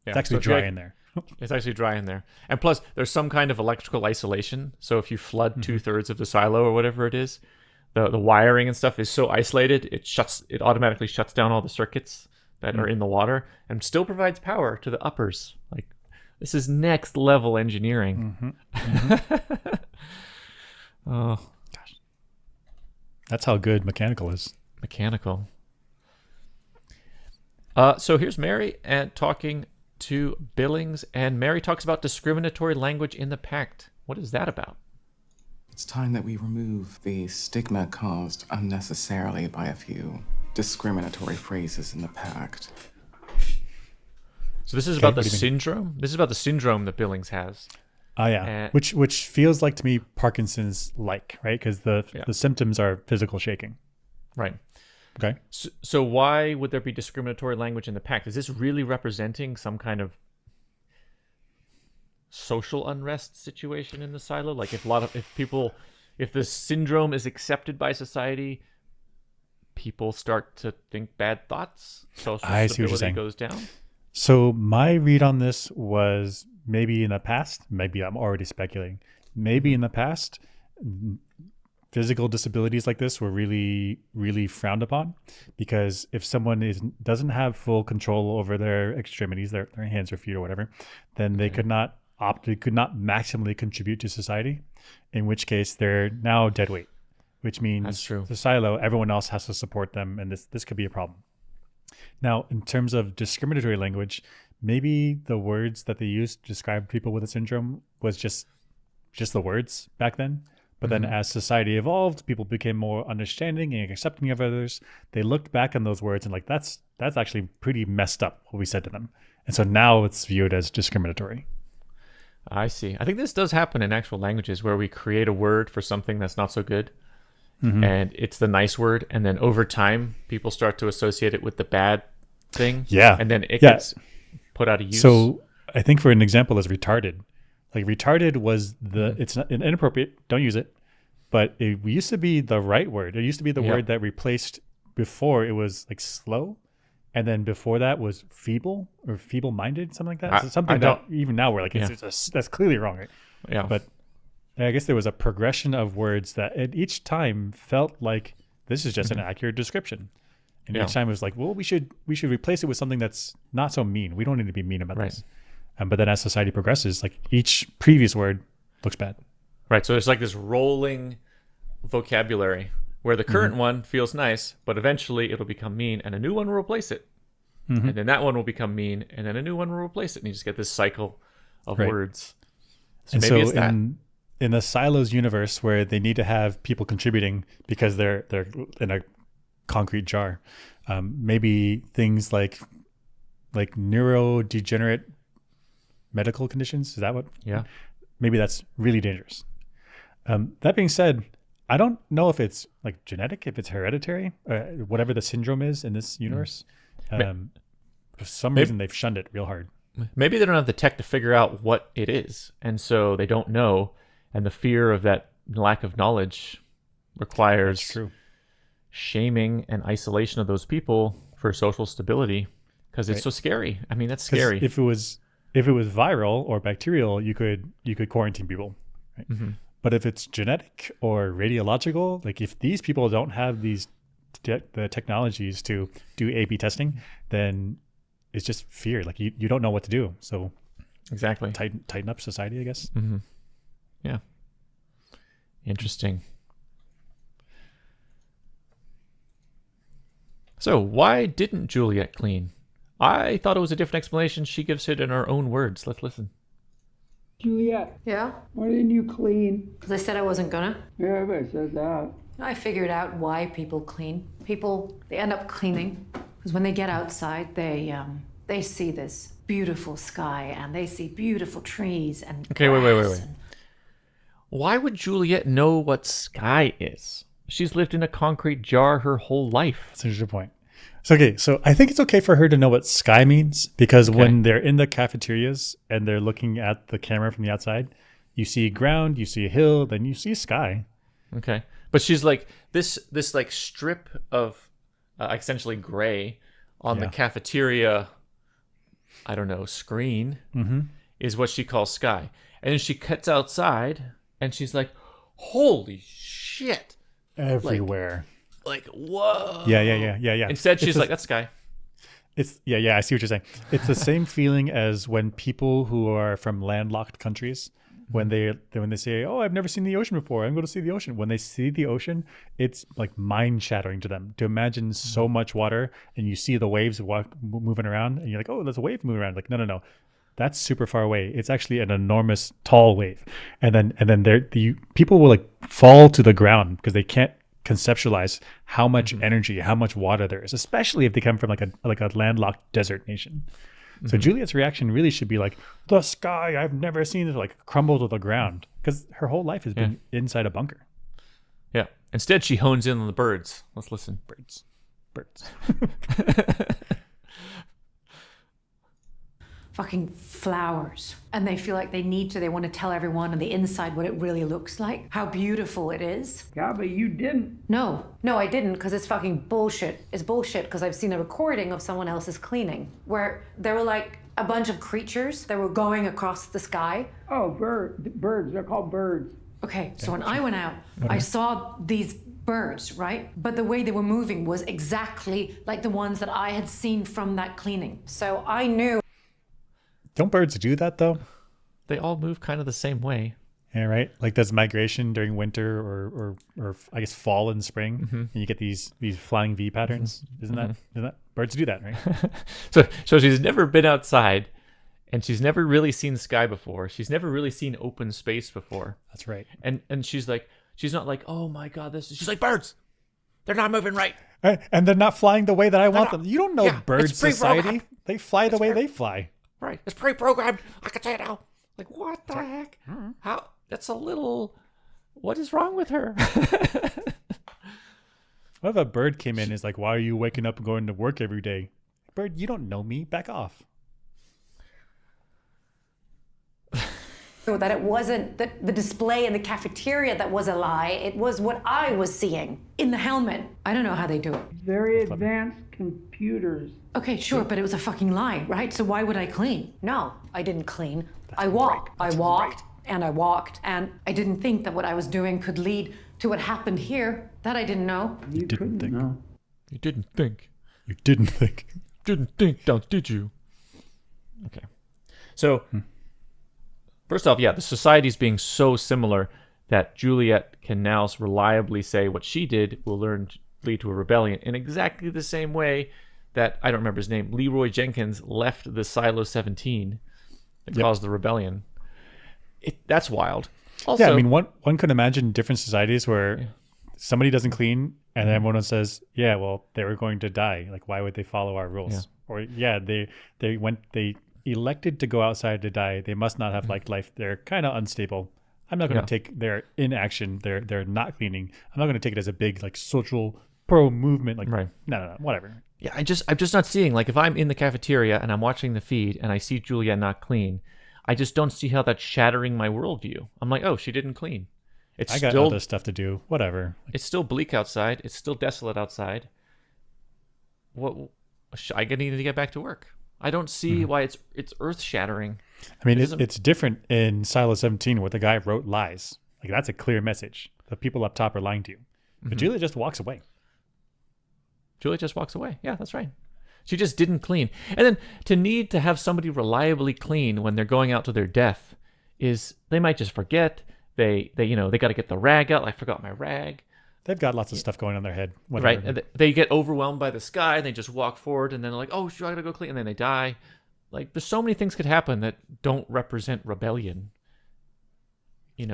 Yeah, it's actually dry in there. It's actually dry in there. And plus, there's some kind of electrical isolation. So if you flood 2/3 of the silo or whatever it is, the wiring and stuff is so isolated, it automatically shuts down all the circuits that are in the water and still provides power to the uppers. Like, this is next level engineering. Oh, gosh. That's how good mechanical is. Mechanical. So here's Mary talking to Billings, and Mary talks about discriminatory language in the pact. What is that about? It's time that we remove the stigma caused unnecessarily by a few discriminatory phrases in the pact. So this is Okay, about the what do you mean? syndrome. This is about the syndrome that Billings has. Oh yeah, And- which feels like to me Parkinson's like, right? Because the symptoms are physical shaking. Right. Okay. So why would there be discriminatory language in the pact? Is this really representing some kind of social unrest situation in the silo? Like if the syndrome is accepted by society, people start to think bad thoughts. Social I see what you're stability saying. goes down. So my read on this was maybe in the past, maybe I'm already speculating, maybe in the past, physical disabilities like this were really, really frowned upon, because if someone doesn't have full control over their extremities, their hands or feet or whatever, then they could not maximally contribute to society, in which case they're now dead weight, which means That's true. the silo, everyone else has to support them, and this could be a problem. Now, in terms of discriminatory language, maybe the words that they used to describe people with a syndrome was just the words back then. But then as society evolved, people became more understanding and accepting of others. They looked back on those words and like, that's actually pretty messed up what we said to them. And so now it's viewed as discriminatory. I see. I think this does happen in actual languages where we create a word for something that's not so good. And it's the nice word. And then over time, people start to associate it with the bad thing. Yeah. And then it gets put out of use. So I think for an example is retarded. Like retarded was it's not inappropriate. Don't use it. But it used to be the right word. It used to be the word that replaced before it was like slow. And then before that was feeble or feeble-minded, something like that. So something that even now we're like, that's clearly wrong, right? Yeah. But I guess there was a progression of words that at each time felt like this is just an accurate description. And each time it was like, well, we should replace it with something that's not so mean. We don't need to be mean about this. But then as society progresses, like each previous word looks bad. Right. So there's like this rolling vocabulary where the current one feels nice, but eventually it'll become mean and a new one will replace it. And then that one will become mean and then a new one will replace it. And you just get this cycle of words. So And maybe so it's that. in the silos universe where they need to have people contributing because they're in a concrete jar, maybe things like neurodegenerate medical conditions, is that what? Yeah. Maybe that's really dangerous. That being said, I don't know if it's like genetic, if it's hereditary, whatever the syndrome is in this universe. For some reason, they've shunned it real hard. Maybe they don't have the tech to figure out what it is. And so they don't know. And the fear of that lack of knowledge requires shaming and isolation of those people for social stability because it's so scary. I mean, that's scary. If it was viral or bacterial, you could quarantine people. Right? But if it's genetic or radiological, like if these people don't have the technologies to do A/B testing, then it's just fear. Like you don't know what to do. So exactly. Tighten up society, I guess. Yeah. Interesting. So why didn't Juliet clean? I thought it was a different explanation. She gives it in her own words. Let's listen. Juliet, Yeah? why didn't you clean? Because I said I wasn't gonna. Yeah, everybody says that. I figured out why people clean. People, they end up cleaning because when they get outside, they see this beautiful sky and they see beautiful trees and Okay, wait. grass and- Why would Juliet know what sky is? She's lived in a concrete jar her whole life. That's a good point. So I think it's okay for her to know what sky means because when they're in the cafeterias and they're looking at the camera from the outside, you see ground, you see a hill, then you see sky. Okay. But she's like this like strip of essentially gray on the cafeteria, I don't know, screen is what she calls sky. And then she cuts outside and she's like, holy shit. Everywhere. Like, whoa. Yeah. Instead, she's like, that's sky. It's I see what you're saying. It's the same feeling as when people who are from landlocked countries, when they say, "Oh, I've never seen the ocean before. I'm going to see the ocean." When they see the ocean, it's like mind shattering to them to imagine so much water and you see the waves moving around, and you're like, "Oh, there's a wave moving around." Like, no, that's super far away. It's actually an enormous tall wave, and then the people will like fall to the ground because they can't conceptualize how much energy, how much water there is, especially if they come from like a landlocked desert nation. So Juliet's reaction really should be like, the sky, I've never seen it, like crumble to the ground, because her whole life has been inside a bunker. Yeah. Instead, she hones in on the birds. Let's listen. Birds. Fucking flowers. And they feel like they want to tell everyone on the inside what it really looks like, how beautiful it is. Yeah, but you didn't. No, I didn't, because it's fucking bullshit. It's bullshit because I've seen a recording of someone else's cleaning where there were like a bunch of creatures that were going across the sky. Oh, birds. They're called birds. Okay, so when I went out, I saw these birds, right? But the way they were moving was exactly like the ones that I had seen from that cleaning. So I knew. Don't birds do that though? They all move kind of the same way. Yeah, right. Like does migration during winter or I guess fall and spring, and you get these flying V patterns. Isn't that birds do that, right? So she's never been outside, and she's never really seen sky before. She's never really seen open space before. That's right. And she's not like, oh my god, she's like, birds, they're not moving right. And they're not flying the way that I want them. You don't know bird it's pre-programmed. society. They fly the way they fly. Right. It's pre-programmed. I can say it now. Like, what the heck? How? That's a little... What is wrong with her? What if a bird came in and is like, why are you waking up and going to work every day? Bird, you don't know me. Back off. That it wasn't the display in the cafeteria that was a lie. It was what I was seeing in the helmet. I don't know how they do it. Very advanced computers. Okay, sure, but it was a fucking lie, right? So why would I clean? No, I didn't clean. I walked. I walked, and I didn't think that what I was doing could lead to what happened here. That I didn't know. You didn't think. know. You didn't think. You didn't think. Didn't think, now did you? Okay. So, first off, the society's being so similar that Juliet can now reliably say what she did will lead to a rebellion in exactly the same way that, I don't remember his name, Leroy Jenkins left the Silo 17 that caused the rebellion. That's wild. Also, yeah, I mean, one could imagine different societies where somebody doesn't clean and then everyone says, yeah, well, they were going to die. Like, why would they follow our rules? Yeah. Or, they elected to go outside to die. They must not have liked life. They're kind of unstable. I'm not going to take their inaction, they're not cleaning. I'm not going to take it as a big, like, social pro movement. Like, no, whatever. Yeah, I'm just not seeing, like, if I'm in the cafeteria and I'm watching the feed and I see Julia not clean, I just don't see how that's shattering my worldview. I'm like, oh, she didn't clean. I got other stuff to do. Whatever. It's still bleak outside. It's still desolate outside. I need to get back to work. I don't see why it's earth shattering. I mean, it's different in Silo 17 where the guy wrote lies. Like, that's a clear message. The people up top are lying to you. But Julia just walks away. Yeah, that's right. She just didn't clean. And then to need to have somebody reliably clean when they're going out to their death is they might just forget. They got to get the rag out. I forgot my rag. They've got lots of stuff going on in their head. Right. And they get overwhelmed by the sky and they just walk forward and then they're like, oh, sure, I got to go clean. And then they die. Like, there's so many things could happen that don't represent rebellion.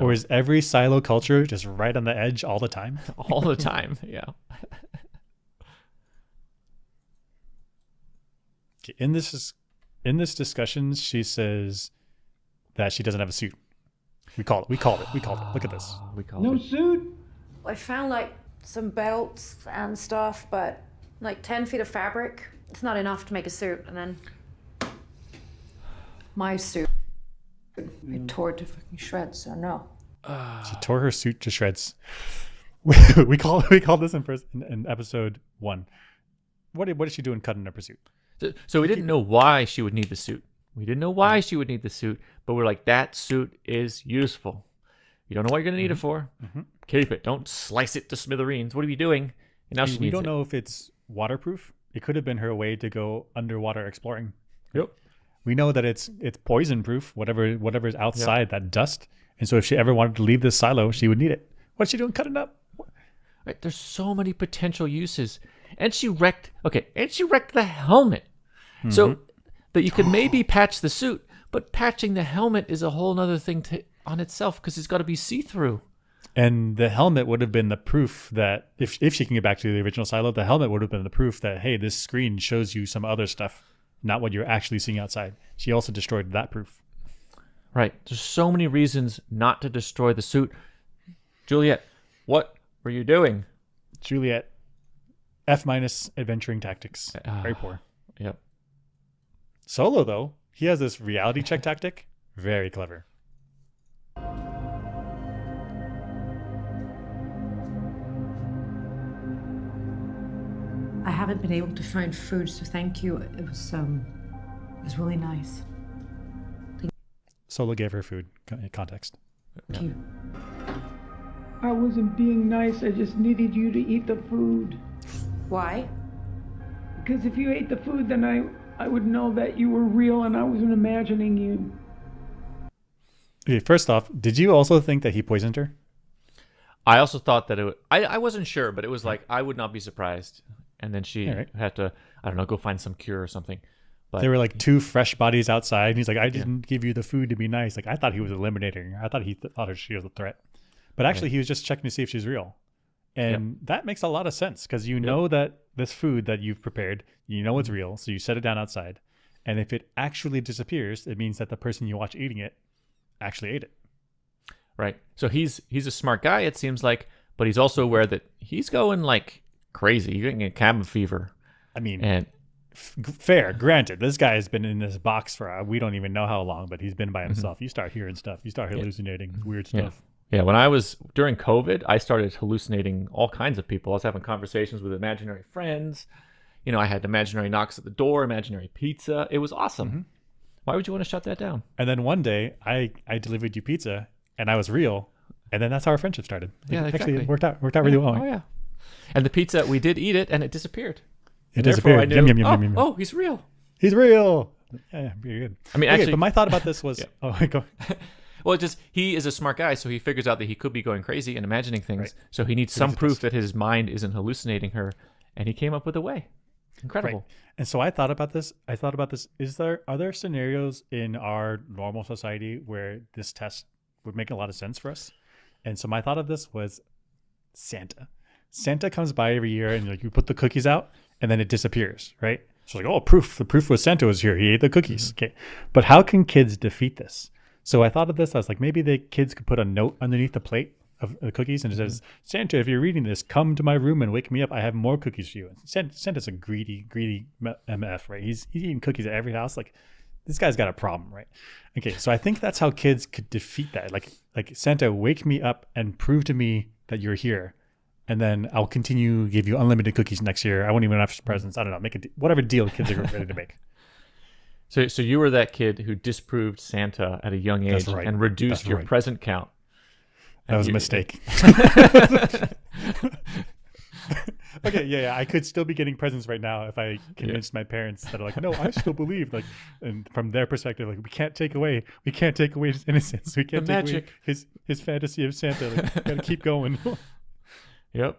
Or is every silo culture just right on the edge all the time? All the time, yeah. In this discussion, she says that she doesn't have a suit. We called it. Look at this. No suit? I found like some belts and stuff, but like 10 feet of fabric. It's not enough to make a suit. And then my suit, I tore it to fucking shreds. So no. She tore her suit to shreds. we called this in episode 1. What is she doing cutting up her suit? So we didn't know why she would need the suit. But we're like, that suit is useful. You don't know what you're going to need it for. Keep it. Don't slice it to smithereens. What are you doing? And now we don't know if it's waterproof. It could have been her way to go underwater exploring. Yep. We know that it's poison proof, whatever's outside that dust. And so if she ever wanted to leave this silo, she would need it. What's she doing cutting up? Right. There's so many potential uses. And she wrecked the helmet. So that you could maybe patch the suit, but patching the helmet is a whole other thing on itself because it's got to be see-through. And the helmet would have been the proof that if she can get back to the original silo, the helmet would have been the proof that, hey, this screen shows you some other stuff. not what you're actually seeing outside. She also destroyed that proof. Right. There's so many reasons not to destroy the suit. Juliet, what were you doing? Juliet, F- adventuring tactics. Very poor. Yep. Solo, though, he has this reality check tactic. Very clever. I haven't been able to find food, so thank you. It was really nice. Solo gave her food. Context. Thank you. I wasn't being nice. I just needed you to eat the food. Why? Because if you ate the food, then I would know that you were real and I wasn't imagining you. Okay, first off, did you also think that he poisoned her? I also thought that it would, I wasn't sure, but it was like, I would not be surprised. And then she had to, I don't know, go find some cure or something. But there were like two fresh bodies outside. And he's like, I didn't give you the food to be nice. Like, I thought he was eliminating her. I thought he thought she was a threat. But actually, he was just checking to see if she's real. And that makes a lot of sense because you know that this food that you've prepared, you know it's real. So you set it down outside. And if it actually disappears, it means that the person you watch eating it actually ate it. Right. So he's a smart guy, it seems like, but he's also aware that he's going like crazy. He's getting a cabin fever. I mean, and fair, granted, this guy has been in this box for we don't even know how long, but he's been by himself. You start hearing stuff. You start hallucinating weird stuff. Yeah, when I was during COVID, I started hallucinating all kinds of people. I was having conversations with imaginary friends. You know, I had imaginary knocks at the door, imaginary pizza. It was awesome. Why would you want to shut that down? And then one day, I delivered you pizza, and I was real, and then that's how our friendship started. Yeah, Actually, it worked out really well. Oh yeah, and the pizza, we did eat it, and it disappeared. It disappeared. Yum, yum, yum, yum. Oh, he's real. He's real. Yeah, very good. I mean, okay, actually, but my thought about this was, go. Well, just he is a smart guy, so he figures out that he could be going crazy and imagining things. Right. So he needs some proof that his mind isn't hallucinating her, and he came up with a way. Incredible. Right. And so I thought about this. Are there scenarios in our normal society where this test would make a lot of sense for us? And so my thought of this was Santa. Santa comes by every year, and like you put the cookies out, and then it disappears, right? So like, oh, proof. The proof was Santa was here. He ate the cookies. Okay, but how can kids defeat this? So I thought of this. I was like, maybe the kids could put a note underneath the plate of the cookies, and it says, Santa, if you're reading this, come to my room and wake me up. I have more cookies for you. And Santa's a greedy MF, right? He's eating cookies at every house. Like, this guy's got a problem, right? Okay, so I think that's how kids could defeat that. Like Santa, wake me up and prove to me that you're here, and then I'll continue to give you unlimited cookies next year. I won't even have presents. I don't know. Make whatever deal kids are ready to make. So you were that kid who disproved Santa at a young age and reduced your present count. That was a mistake. Okay, yeah. I could still be getting presents right now if I convinced my parents that are like, no, I still believe. Like, and from their perspective, like, we can't take away his innocence. We can't take away his fantasy of Santa. Like, we gotta keep going. Yep.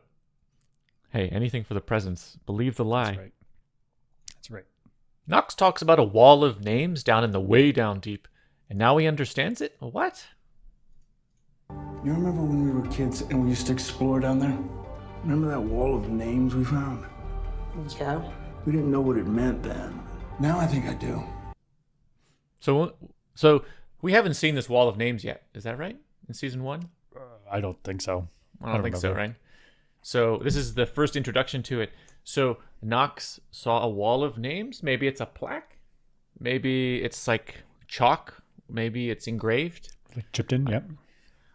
Hey, anything for the presents. Believe the lie. That's right. Knox talks about a wall of names down in the way down deep, and now he understands it? What? You remember when we were kids and we used to explore down there? Remember that wall of names we found? Yeah. We didn't know what it meant then. Now I think I do. So we haven't seen this wall of names yet. Is that right? In season 1? I don't think so. I don't think so, right? So this is the first introduction to it. So Knox saw a wall of names. Maybe it's a plaque. Maybe it's like chalk. Maybe it's engraved. Like chipped in, yep.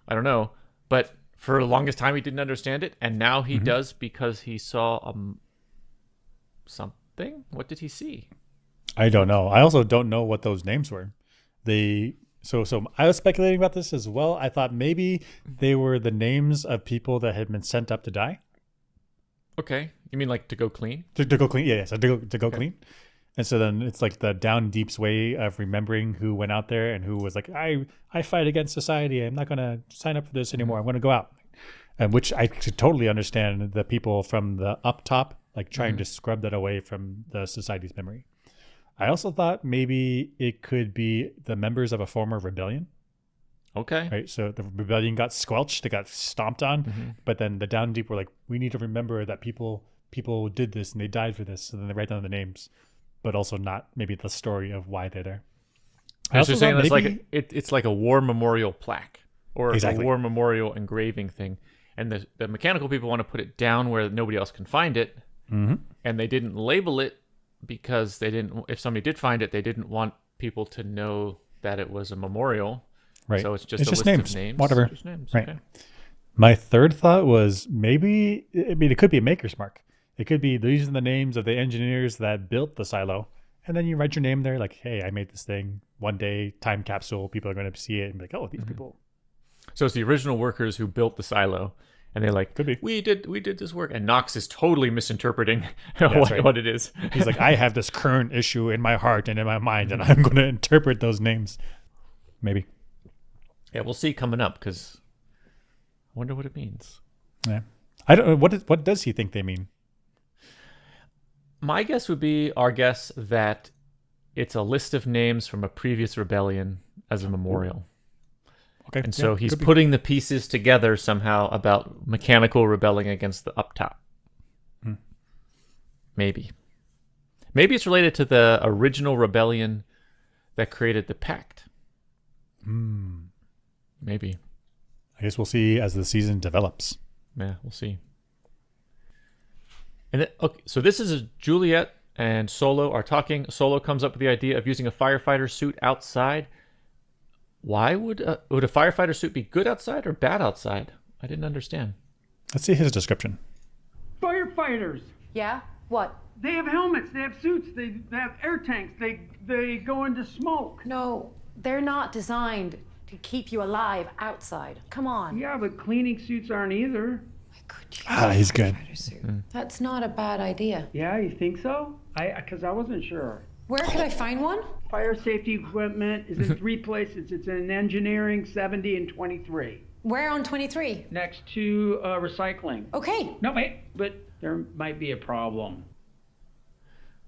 I don't know. But for the longest time, he didn't understand it. And now he does because he saw something. What did he see? I don't know. I also don't know what those names were. So I was speculating about this as well. I thought maybe they were the names of people that had been sent up to die. Okay. You mean like to go clean? To go clean? Yeah. So to go clean. And so then it's like the down deep's way of remembering who went out there and who was like, I fight against society. I'm not going to sign up for this anymore. I'm going to go out. And which I could totally understand the people from the up top, like trying to scrub that away from the society's memory. I also thought maybe it could be the members of a former rebellion. Okay. Right. So the rebellion got squelched. They got stomped on. But then the down deep were like, we need to remember that people did this and they died for this. So then they write down the names. but also not maybe the story of why they're there. I was saying it's maybe- it's like a war memorial plaque or Exactly. a war memorial engraving thing, and the mechanical people want to put it down where nobody else can find it, and they didn't label it because they didn't. If somebody did find it, they didn't want people to know that it was a memorial. Right. So it's just a list names. of names. Whatever. Just names. Right. Okay. My third thought was maybe, I mean, it could be a maker's mark. It could be these are the names of the engineers that built the silo. And then you write your name there like, hey, I made this thing. One day, time capsule, people are going to see it and be like, oh, these people. So it's the original workers who built the silo, and they're like, Could be. we did this work, and Knox is totally misinterpreting right. what it is. He's like, I have this current issue in my heart and in my mind, and I'm going to interpret those names. Maybe. Yeah, we'll see coming up because I wonder what it means. Yeah. I don't know. What does he think they mean? My guess would be our guess that it's a list of names from a previous rebellion as a memorial. Okay. And so he's could be. putting the pieces together somehow about mechanical rebelling against the up top. Maybe. Maybe it's related to the original rebellion that created the pact. Maybe. I guess we'll see as the season develops. Yeah, we'll see. And then, okay, so this is Juliet and Solo are talking. Solo comes up with the idea of using a firefighter suit outside. Why would a firefighter suit be good outside or bad outside? I didn't understand. Let's see his description. Firefighters. Yeah? What? They have helmets. They have suits. They have air tanks. They go into smoke. No, they're not designed to keep you alive outside. Come on. Yeah, but cleaning suits aren't either. He's good. That's not a bad idea. Yeah, you think so? Because I wasn't sure. Where could I find one? Fire safety equipment is in 3 places. It's in engineering, 70, and 23. Where on 23? Next to recycling. Okay. No, wait, but there might be a problem.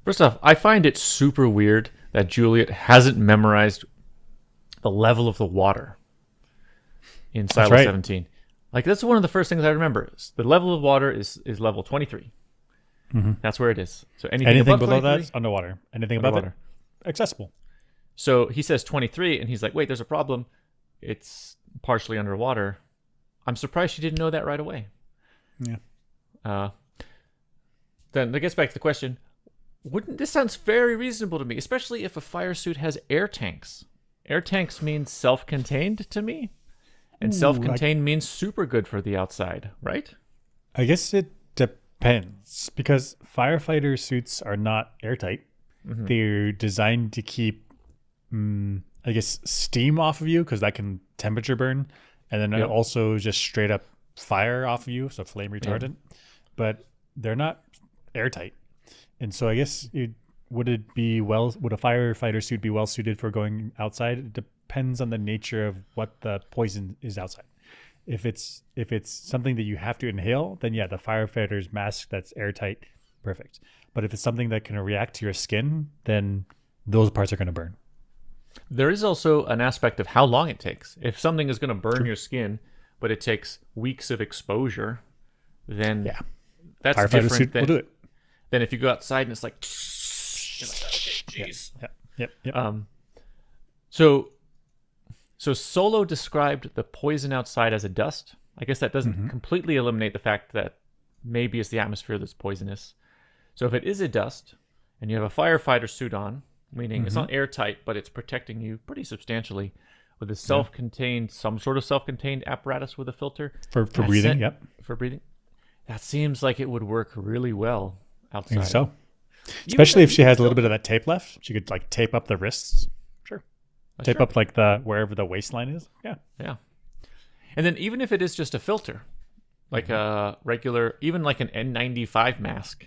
First off, I find it super weird that Juliet hasn't memorized the level of the water in Silo right. 17. Like, that's one of the first things I remember. The level of water is level 23. That's where it is. So anything Anything above below 23, that's underwater. Anything above underwater. it, accessible. So he says 23, and he's like, wait, there's a problem. It's partially underwater. I'm surprised she didn't know that right away. Yeah. Then that gets back to the question, this sounds very reasonable to me, especially if a fire suit has air tanks. Air tanks means self-contained to me, and self-contained means super good for the outside, right? I guess it depends because firefighter suits are not airtight. They're designed to keep, I guess, steam off of you because that can temperature burn, and then also just straight up fire off of you, so flame retardant. But they're not airtight, and so I guess would a firefighter suit be well suited for going outside? It depends on the nature of what the poison is outside. If it's something that you have to inhale, then yeah, the firefighter's mask that's airtight, perfect. But if it's something that can react to your skin, then those parts are going to burn. There is also an aspect of how long it takes. If something is going to burn your skin, but it takes weeks of exposure, then that's Firefighter different suit will do it. than if you go outside and it's like, you're like, okay, jeez. Yep. So Solo described the poison outside as a dust. I guess that doesn't completely eliminate the fact that maybe it's the atmosphere that's poisonous. So if it is a dust and you have a firefighter suit on, meaning it's not airtight, but it's protecting you pretty substantially with a some sort of self-contained apparatus with a filter. For breathing, For breathing. That seems like it would work really well outside. I think so. Especially if she has a little bit of that tape left. She could like tape up the wrists. Sure. Tape up like wherever the waistline is. Yeah. Yeah. And then even if it is just a filter, like a regular, even like an N95 mask,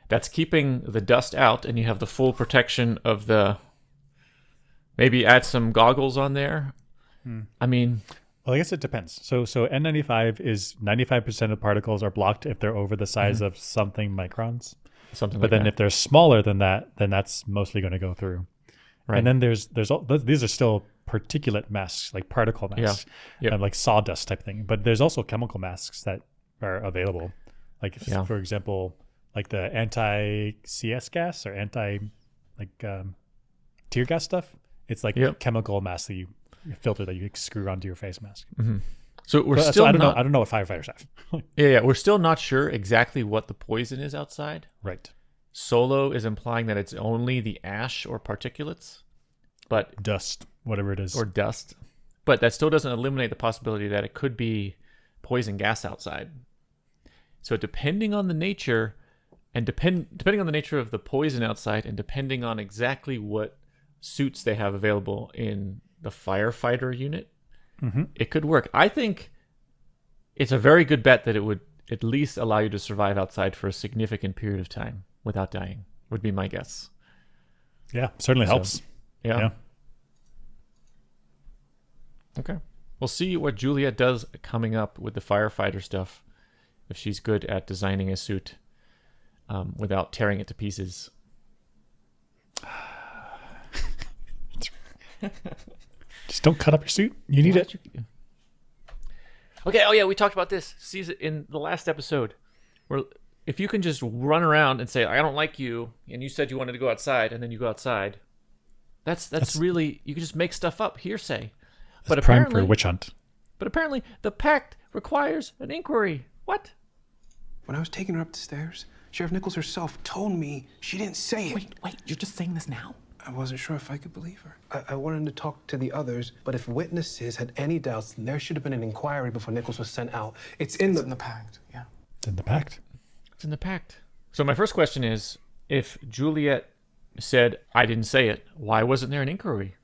that's keeping the dust out, and you have the full protection of maybe add some goggles on there. I mean, well, I guess it depends. So N95 is 95% of particles are blocked if they're over the size of something microns. But then if they're smaller than that, then that's mostly going to go through. Right. And then these are still particulate masks, like particle masks, like sawdust type thing. But there's also chemical masks that are available. Like for example, like the anti-CS gas or tear gas stuff. It's like chemical mask that you filter that you screw onto your face mask. Mm-hmm. So we're So still I don't know what firefighters have. yeah, we're still not sure exactly what the poison is outside. Right. Solo is implying that it's only the ash or particulates, but Dust, whatever it is. or dust. But that still doesn't eliminate the possibility that it could be poison gas outside. So depending on the nature, and depending on the nature of the poison outside, and depending on exactly what suits they have available in the firefighter unit, it could work. I think it's a very good bet that it would at least allow you to survive outside for a significant period of time without dying, would be my guess. Yeah, certainly helps. Yeah. Okay. We'll see what Juliet does coming up with the firefighter stuff, if she's good at designing a suit without tearing it to pieces. Just don't cut up your suit. You need it. Okay. Oh yeah, we talked about this season in the last episode, where if you can just run around and say, "I don't like you," and you said you wanted to go outside, and then you go outside, that's really, you can just make stuff up, hearsay. But prime apparently, for a witch hunt. But apparently, the pact requires an inquiry. What? When I was taking her up the stairs, Sheriff Nichols herself told me she didn't say it. Wait, you're just saying this now? I wasn't sure if I could believe her. I wanted to talk to the others, but if witnesses had any doubts, then there should have been an inquiry before Nichols was sent out. It's in the pact, yeah. It's in the pact. It's in the pact. So my first question is, if Juliet said, "I didn't say it," why wasn't there an inquiry?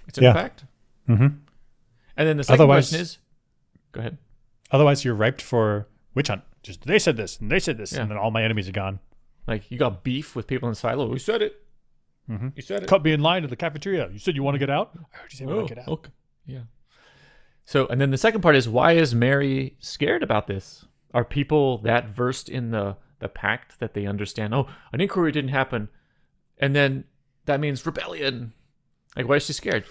It's in the pact. Mm-hmm. And then the second question is, go ahead. Otherwise, you're ripe for witch hunt. Just they said this and they said this, and then all my enemies are gone. Like, you got beef with people in Silo. You said it. Mm-hmm. You said it. Cut me in line to the cafeteria. You said you want to get out? I heard you say you want to get out. Okay. Yeah. So, and then the second part is, why is Mary scared about this? Are people that versed in the pact that they understand, oh, an inquiry didn't happen, and then that means rebellion? Like, why is she scared?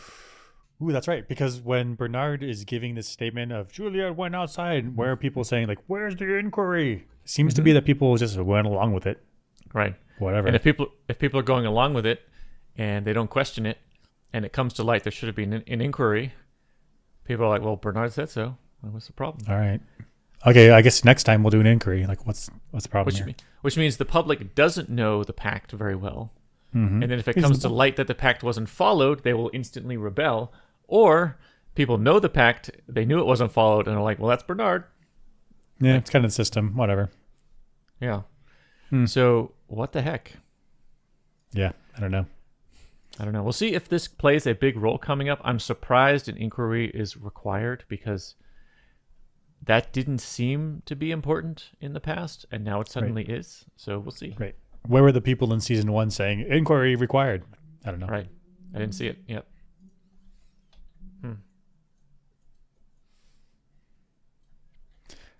Ooh, that's right. Because when Bernard is giving this statement of Juliet went outside, where are people saying, like, where's the inquiry? It seems to be that people just went along with it. Right. Whatever. And if people are going along with it and they don't question it, and it comes to light there should have been an inquiry, people are like, well, Bernard said so. Well, what's the problem? All right. Okay, I guess next time we'll do an inquiry. Like, what's the problem here? Which means the public doesn't know the pact very well. Mm-hmm. And then if it comes to light that the pact wasn't followed, they will instantly rebel. Or people know the pact, they knew it wasn't followed, and are like, well, that's Bernard. Yeah, it's kind of the system. Whatever. Yeah. So what the heck? Yeah, I don't know. We'll see if this plays a big role coming up. I'm surprised an inquiry is required, because that didn't seem to be important in the past, and now it suddenly is. So we'll see. Right. Where were the people in season 1 saying inquiry required? I don't know. Right. I didn't see it. Yep.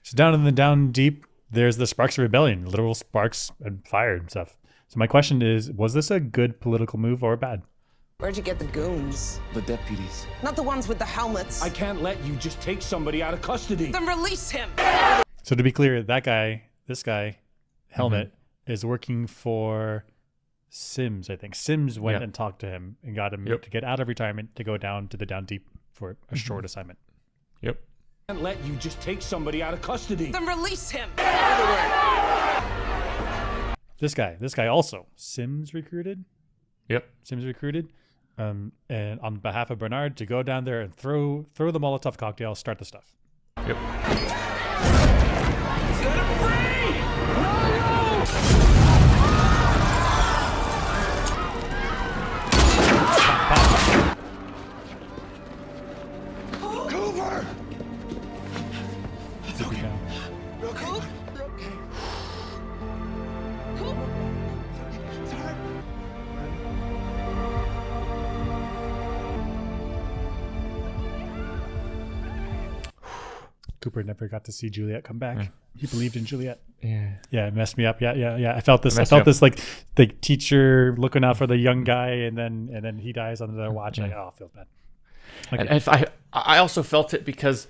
So down in the down deep, there's the sparks of rebellion, literal sparks and fire and stuff. So my question is, was this a good political move or bad? Where'd you get the goons? The deputies. Not the ones with the helmets. I can't let you just take somebody out of custody. Then release him. So to be clear, this guy, Helmet, is working for Sims, I think. Sims went and talked to him and got him to get out of retirement to go down to the down deep for a short assignment. Yep. I can't let you just take somebody out of custody. Then release him. This guy also, Sims recruited. Yep. Sims recruited. And on behalf of Bernard to go down there and throw the Molotov cocktail, start the stuff. Yep. Set him free! Cooper! Cooper never got to see Juliet come back. He believed in Juliet. Yeah. Yeah, it messed me up. Yeah. I felt this. I felt this, like the teacher looking out for the young guy, and then he dies under their watch. Like, I feel bad. Okay. And I also felt it because,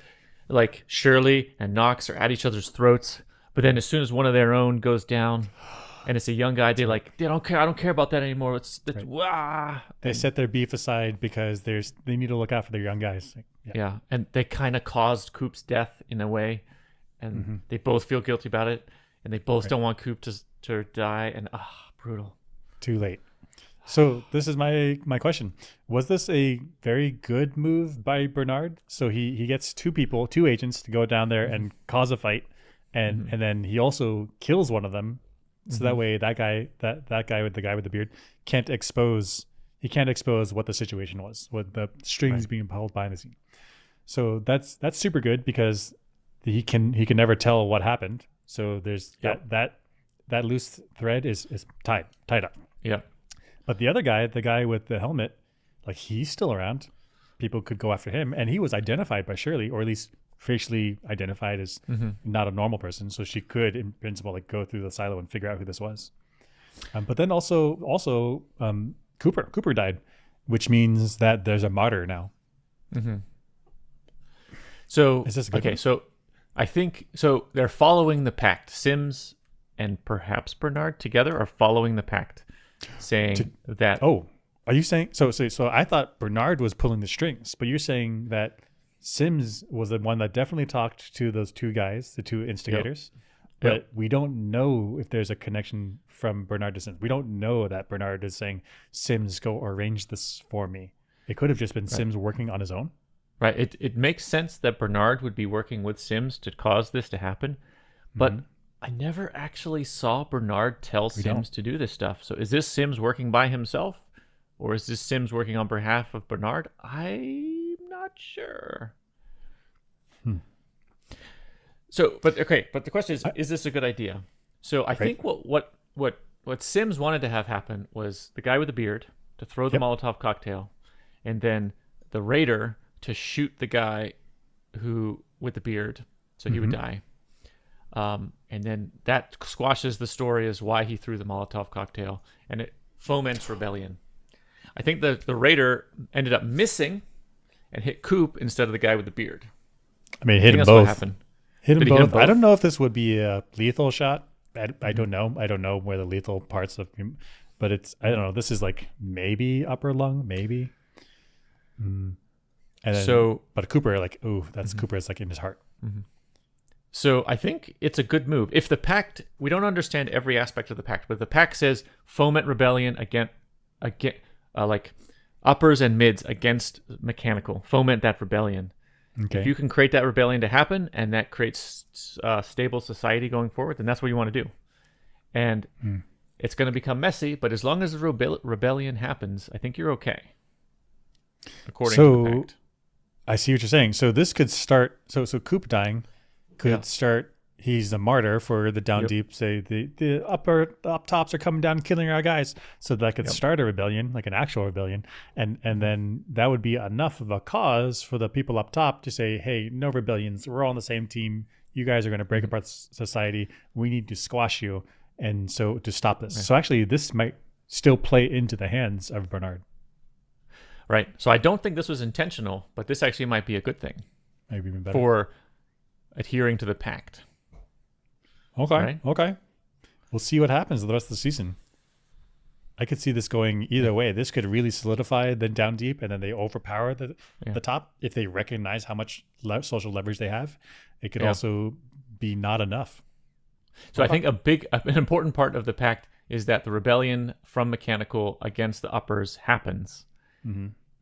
like, Shirley and Knox are at each other's throats, But then as soon as one of their own goes down, and it's a young guy, they're like, they don't care. I don't care about that anymore. It's wah. They set their beef aside because they need to look out for their young guys. Like, yeah, and they kind of caused Coop's death in a way, and they both feel guilty about it, and they both don't want Coop to die, and brutal. Too late. So this is my question. Was this a very good move by Bernard? So he gets two agents to go down there and cause a fight, and then he also kills one of them. So that way that guy with the guy with the beard can't expose what the situation was, what the strings being held behind the scene. So that's super good because he can never tell what happened. So there's that loose thread is tied up. Yeah. But the other guy, the guy with the helmet, like he's still around. People could go after him, and he was identified by Shirley, or at least facially identified as not a normal person. So she could, in principle, like go through the silo and figure out who this was. But then also Cooper died, which means that there's a martyr now. So is this a good okay? one? So I think so. They're following the pact. Sims and perhaps Bernard together are following the pact, saying that. Oh, are you saying so? I thought Bernard was pulling the strings, but you're saying that Sims was the one that definitely talked to those two guys, the two instigators. But we don't know if there's a connection from Bernard to Sims. We don't know that Bernard is saying, Sims, go arrange this for me. It could have just been Sims working on his own. Right. It makes sense that Bernard would be working with Sims to cause this to happen. But I never actually saw Bernard tell Sims to do this stuff. So is this Sims working by himself? Or is this Sims working on behalf of Bernard? I'm not sure. So, but the question is this a good idea? So I think what Sims wanted to have happen was the guy with the beard to throw the Molotov cocktail, and then the raider to shoot the guy who with the beard, so he would die. And then that squashes the story as why he threw the Molotov cocktail, and it foments rebellion. I think the raider ended up missing and hit Coop instead of the guy with the beard. I mean, hit them that's both. What happened. Hit them both. I don't know if this would be a lethal shot. I don't know. I don't know where the lethal parts of him, but I don't know. This is like maybe upper lung, maybe. And then, but Cooper, like, that's Cooper is like in his heart. So I think it's a good move. If the pact, we don't understand every aspect of the pact, but the pact says foment rebellion against like uppers and mids against mechanical. Foment that rebellion. Okay. If you can create that rebellion to happen, and that creates stable society going forward, then that's what you want to do. And it's going to become messy, but as long as the rebellion happens, I think you're okay. According to the pact. I see what you're saying. So this could start. So Coop dying could start. He's a martyr for the down deep. Say the up tops are coming down and killing our guys. So that could start a rebellion, like an actual rebellion, and then that would be enough of a cause for the people up top to say, hey, no rebellions. We're all on the same team. You guys are going to break apart society. We need to squash you, and so to stop this. So actually, this might still play into the hands of Bernard. Right. So I don't think this was intentional, but this actually might be a good thing. Maybe even better for adhering to the pact. Okay. Right? Okay. We'll see what happens the rest of the season. I could see this going either way. This could really solidify the down deep, and then they overpower the top if they recognize how much social leverage they have. It could also be not enough. So I think an important part of the pact is that the rebellion from mechanical against the uppers happens,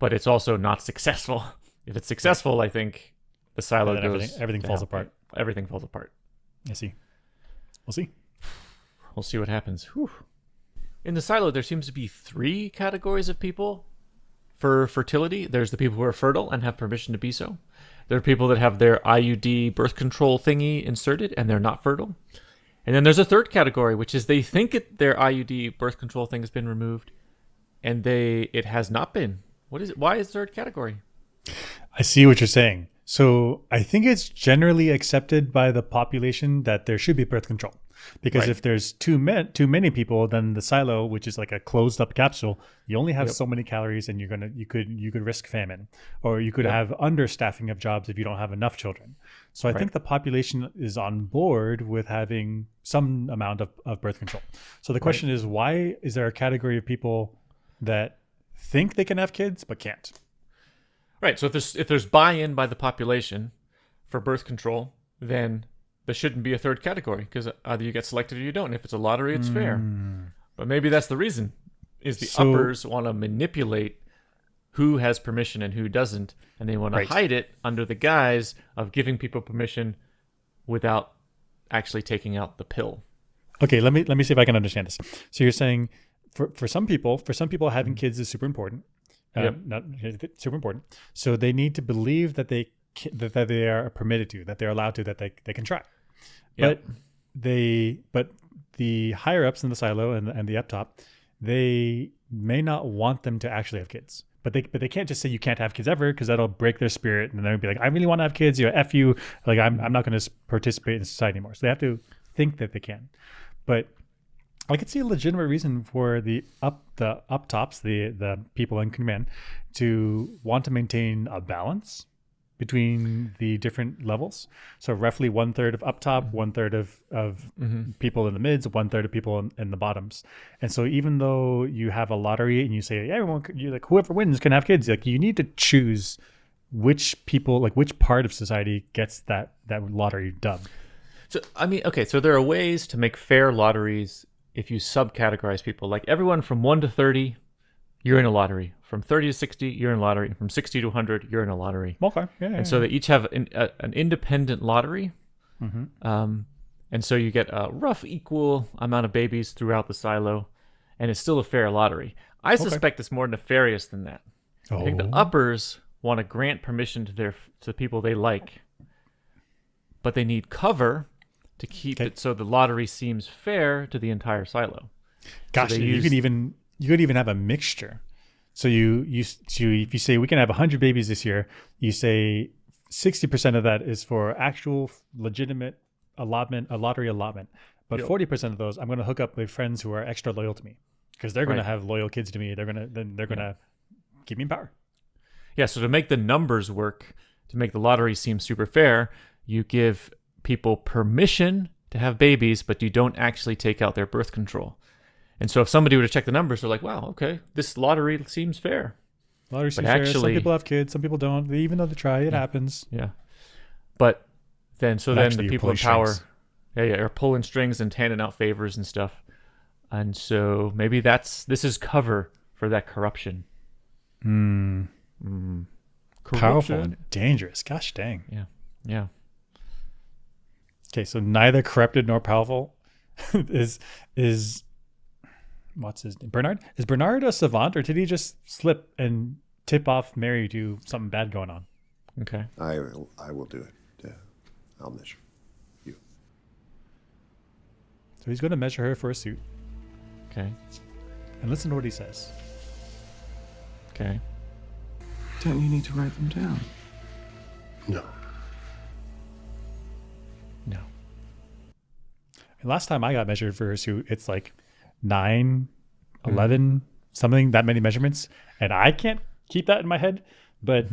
but it's also not successful. If it's successful, I think the silo goes. Everything falls apart. Everything falls apart. I see. We'll see. We'll see what happens. Whew. In the silo, there seems to be 3 categories of people for fertility. There's the people who are fertile and have permission to be so. There are people that have their IUD birth control thingy inserted and they're not fertile. And then there's a third category, which is they think their IUD birth control thing has been removed, and it has not been. What is it? Why is the third category? I see what you're saying. So I think it's generally accepted by the population that there should be birth control. because Right. if there's too many people, then the silo, which is like a closed up capsule, you only have so many calories, and you could risk famine, or you could have understaffing of jobs if you don't have enough children. So I think the population is on board with having some amount of birth control. So the question is, why is there a category of people that think they can have kids but can't? Right. So if there's buy-in by the population for birth control, then there shouldn't be a third category, because either you get selected or you don't. If it's a lottery, it's fair. But maybe that's the reason, is the uppers want to manipulate who has permission and who doesn't, and they want to hide it under the guise of giving people permission without actually taking out the pill. Okay, let me see if I can understand this. So you're saying for some people having kids is super important. Not super important. So they need to believe that that they are permitted to, that they're allowed to, that they can try. Yep. But the higher ups in the silo and the up top, they may not want them to actually have kids. But they can't just say you can't have kids ever, because that'll break their spirit, and they'll be like, I really want to have kids. F you. Like I'm not going to participate in society anymore. So they have to think that they can. But I could see a legitimate reason for the up tops, the people in command, to want to maintain a balance between the different levels. So roughly 1/3 of up top, 1/3 of people in the mids, 1/3 of people in the bottoms. And so even though you have a lottery and you say you like whoever wins can have kids, like you need to choose which people, like which part of society gets that lottery dub. So I mean, okay, so there are ways to make fair lotteries if you subcategorize people. Like everyone from 1 to 30, you're in a lottery. From 30 to 60, you're in a lottery. And from 60 to 100, you're in a lottery. Okay. And so they each have an independent lottery. And so you get a rough equal amount of babies throughout the silo, and it's still a fair lottery. I suspect it's more nefarious than that. I think the uppers want to grant permission to the people they like, but they need cover to keep it so the lottery seems fair to the entire silo. Gosh, So you could even have a mixture. So if you say we can have 100 babies this year, you say 60% of that is for actual legitimate allotment, a lottery allotment, but 40% of those I'm going to hook up with friends who are extra loyal to me, because they're going to have loyal kids to me. They're going to keep me in power. Yeah. So to make the numbers work, to make the lottery seem super fair, you give people permission to have babies, but you don't actually take out their birth control. And so if somebody were to check the numbers, they're like, wow, okay, this lottery seems fair. Lottery seems fair. Some people have kids, some people don't. Even though they try, it happens. Yeah. But then the people in power are pulling strings and handing out favors and stuff. And so maybe this is cover for that corruption. Powerful and dangerous. Gosh dang. Yeah. Okay, so neither corrupted nor powerful is what's his name? Bernard? Is Bernard a savant, or did he just slip and tip off Mary to something bad going on? Okay. I will do it. Yeah, I'll measure you. So he's going to measure her for a suit. Okay. And listen to what he says. Okay. Don't you need to write them down? No. And last time I got measured for a suit, it's like 9, 11, something, that many measurements. And I can't keep that in my head. But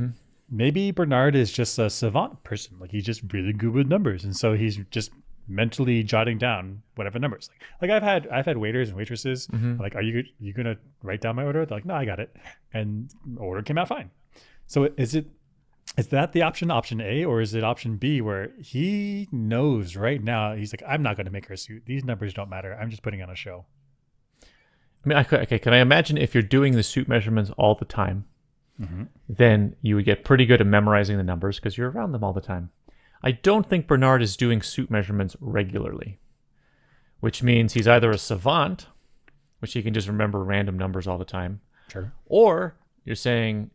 maybe Bernard is just a savant person. Like he's just really good with numbers. And so he's just mentally jotting down whatever numbers. Like I've had waiters and waitresses like, are you gonna write down my order? They're like, no, I got it. And the order came out fine. So is that the option A, or is it option B, where he knows right now, he's like, I'm not going to make her a suit. These numbers don't matter. I'm just putting on a show. I mean, can I imagine if you're doing the suit measurements all the time, then you would get pretty good at memorizing the numbers because you're around them all the time. I don't think Bernard is doing suit measurements regularly, which means he's either a savant, which he can just remember random numbers all the time, or you're saying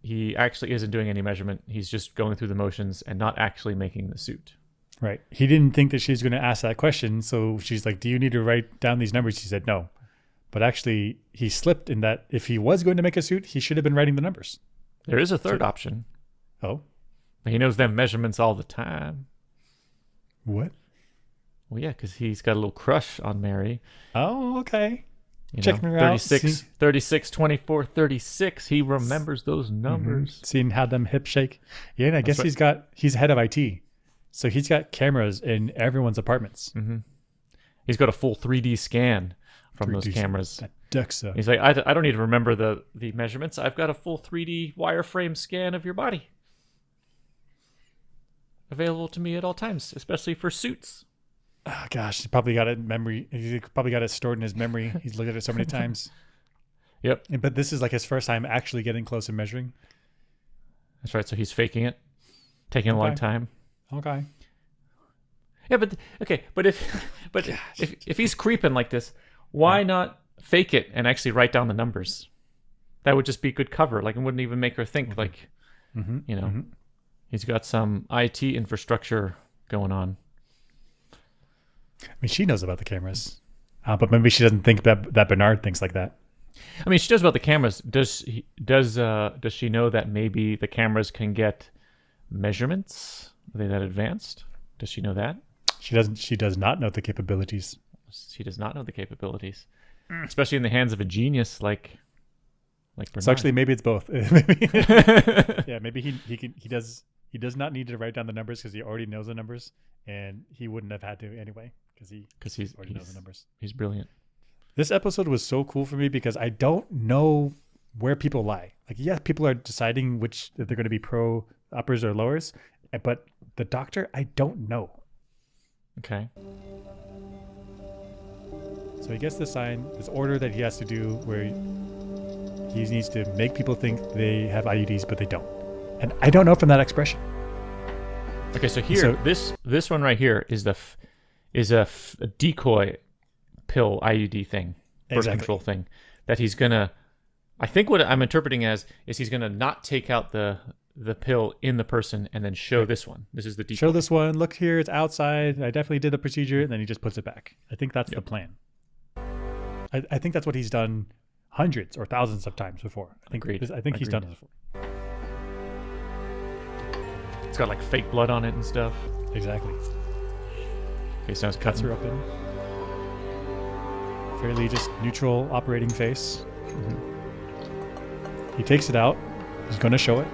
he actually isn't doing any measurement. He's just going through the motions and not actually making the suit. Right. He didn't think that she's going to ask that question. So she's like, do you need to write down these numbers? He said, no. But actually, he slipped in that if he was going to make a suit, he should have been writing the numbers. There is a third option. Oh? He knows them measurements all the time. What? Well, yeah, because he's got a little crush on Mary. Oh, okay. You Checking know, her out. 36, 24, 36. He remembers those numbers. Seeing how them hips shake. Yeah, and I guess he's head of IT. So he's got cameras in everyone's apartments. Mm-hmm. He's got a full 3D scan from those cameras. He's like, I don't need to remember the measurements. I've got a full 3D wireframe scan of your body. Available to me at all times, especially for suits. Oh, gosh, he's probably got it in memory. He's probably got it stored in his memory. He's looked at it so many times. Yep. But this is like his first time actually getting close and measuring. That's right. So he's faking it, taking a long time. Okay. Yeah, but if he's creeping like this, why not fake it and actually write down the numbers? That would just be good cover. Like, it wouldn't even make her think like, he's got some IT infrastructure going on. I mean, she knows about the cameras, but maybe she doesn't think that Bernard thinks like that. I mean, she knows about the cameras. Does she know that maybe the cameras can get measurements? Are they that advanced? Does she know that? She doesn't. She does not know the capabilities. She does not know the capabilities, especially in the hands of a genius like Bernard. So actually, maybe it's both. Yeah, maybe he does not need to write down the numbers because he already knows the numbers, and he wouldn't have had to anyway because he already knows the numbers. He's brilliant. This episode was so cool for me because I don't know where people lie. Like, yeah, people are deciding if they're going to be pro uppers or lowers, but the doctor, I don't know. Okay. So he gets this order that he has to do where he needs to make people think they have IUDs, but they don't. And I don't know from that expression. Okay, so here, this one right here is a decoy pill IUD thing, birth control thing, that he's gonna. I think what I'm interpreting as is he's gonna not take out the pill in the person and then show this one. This is the decoy. Show this one. Look here, it's outside. I definitely did the procedure, and then he just puts it back. I think that's the plan. I think that's what he's done hundreds or thousands of times before. I think he's done it before. It's got like fake blood on it and stuff. Exactly. Okay, so it's cuts her up in. Fairly just neutral operating face. He takes it out. He's going to show it.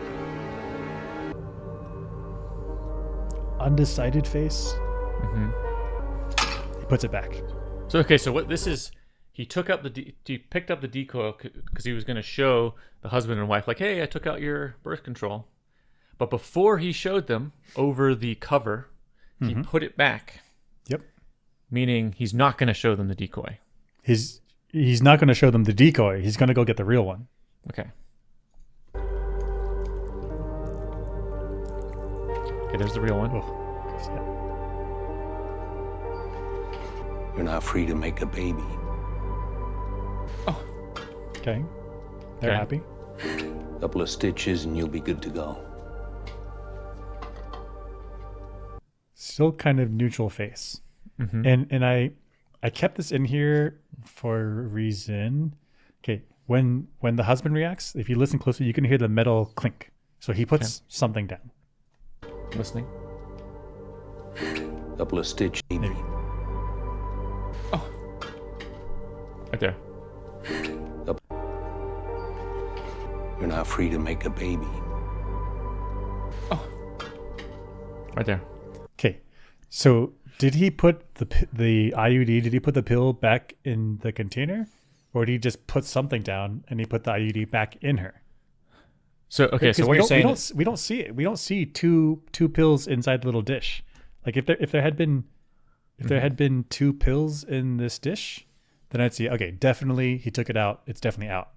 Undecided face. He puts it back. So okay, so what this is, he took up he picked up the decoy because he was going to show the husband and wife, like, hey, I took out your birth control. But before he showed them over the cover, he put it back. Yep. Meaning he's not going to show them the decoy. He's not going to show them the decoy. He's going to go get the real one. Okay. Okay, there's the real one. You're not free to make a baby. Oh. Okay. They're happy. Couple of stitches and you'll be good to go. Still kind of neutral face. And I kept this in here for a reason. Okay, when the husband reacts, if you listen closely, you can hear the metal clink. So he puts something down. Listening. Couple of stitches. Maybe. Oh. Right there. You're not free to make a baby. Oh. Right there. Okay, so did he put the IUD? Did he put the pill back in the container, or did he just put something down and he put the IUD back in her? So okay, so what you're saying we don't see it. We don't see two pills inside the little dish. Like if there had been two pills in this dish, then I'd see, okay, definitely he took it out. It's definitely out.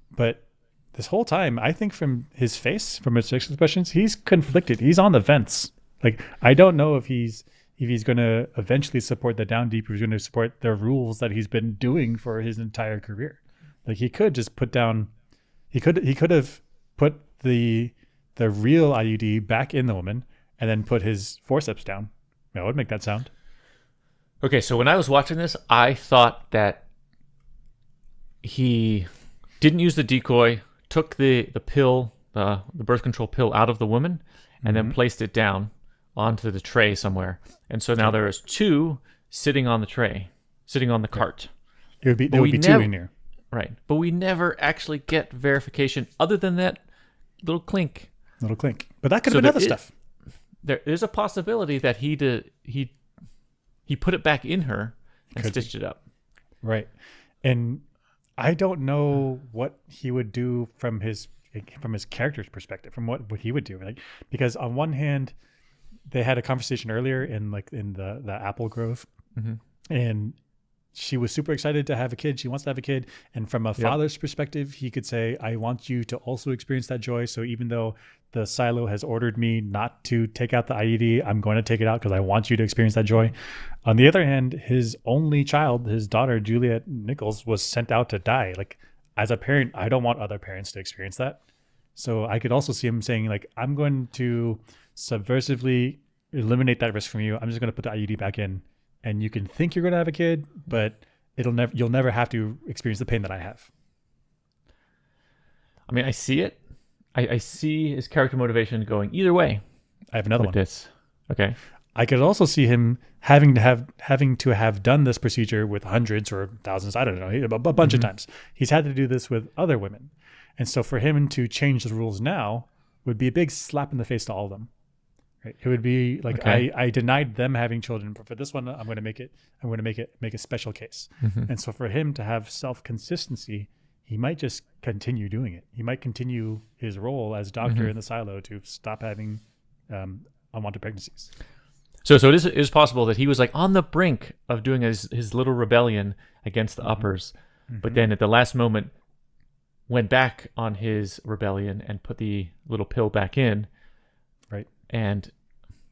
But this whole time, I think from his face, from his facial expressions, he's conflicted. He's on the fence. Like, I don't know if he's going to eventually support the down deep, or he's going to support the rules that he's been doing for his entire career. Like, he could just put down, he could have put the real IUD back in the woman and then put his forceps down. That would make that sound. Okay, so when I was watching this, I thought that he didn't use the decoy, took the pill, the birth control pill out of the woman, and then placed it down onto the tray somewhere. And so now there's 2 sitting on the tray, sitting on the cart. There would be 2 in here. Right. But we never actually get verification other than that little clink. Little clink. But that could have been other stuff. There is a possibility that he put it back in her and stitched it up. Right. And I don't know what he would do from his character's perspective, from what he would do. Like, because on one hand, they had a conversation earlier in the apple grove, and she was super excited to have a kid. She wants to have a kid. And from a father's perspective, he could say, I want you to also experience that joy. So even though the silo has ordered me not to take out the IUD, I'm going to take it out because I want you to experience that joy. On the other hand, his only child, his daughter, Juliet Nichols, was sent out to die. Like, as a parent, I don't want other parents to experience that. So I could also see him saying, like, I'm going to subversively eliminate that risk from you. I'm just going to put the IUD back in. And you can think you're going to have a kid, but you'll never have to experience the pain that I have. I mean, I see it. I see his character motivation going either way. I have another one. This. Okay. I could also see him having to have done this procedure with hundreds or thousands, I don't know, a bunch of times. He's had to do this with other women. And so for him to change the rules now would be a big slap in the face to all of them. Right. It would be like, I denied them having children, but for this one, I'm going to make a special case. And so for him to have self-consistency, he might just continue doing it. He might continue his role as doctor in the silo to stop having unwanted pregnancies. So it is possible that he was like on the brink of doing his little rebellion against the uppers, but then at the last moment went back on his rebellion and put the little pill back in. Right. And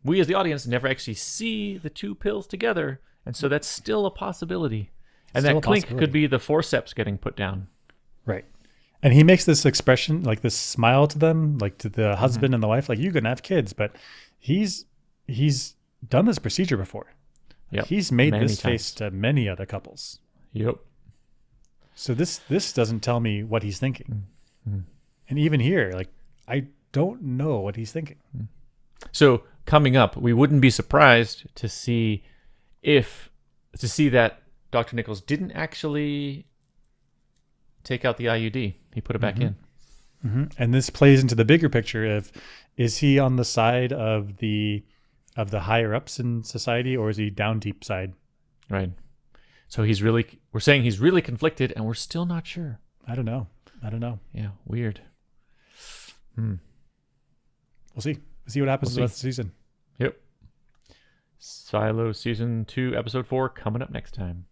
we as the audience never actually see the 2 pills together. And so that's still a possibility. And that clink could be the forceps getting put down. Right. And he makes this expression, like this smile to them, like to the husband and the wife, like, you're going to have kids. But he's done this procedure before. Yep. He's made Many this face to many other couples. Yep. So this doesn't tell me what he's thinking. And even here, like, I don't know what he's thinking. So coming up, we wouldn't be surprised to see that Dr. Nichols didn't actually take out the IUD. He put it back in. And this plays into the bigger picture of, is he on the side of the higher ups in society, or is he down deep side? Right. So we're saying he's really conflicted, and we're still not sure. I don't know. Yeah, weird. We'll see. We'll see what happens the rest of the season. Yep. Silo Season 2, Episode 4, coming up next time.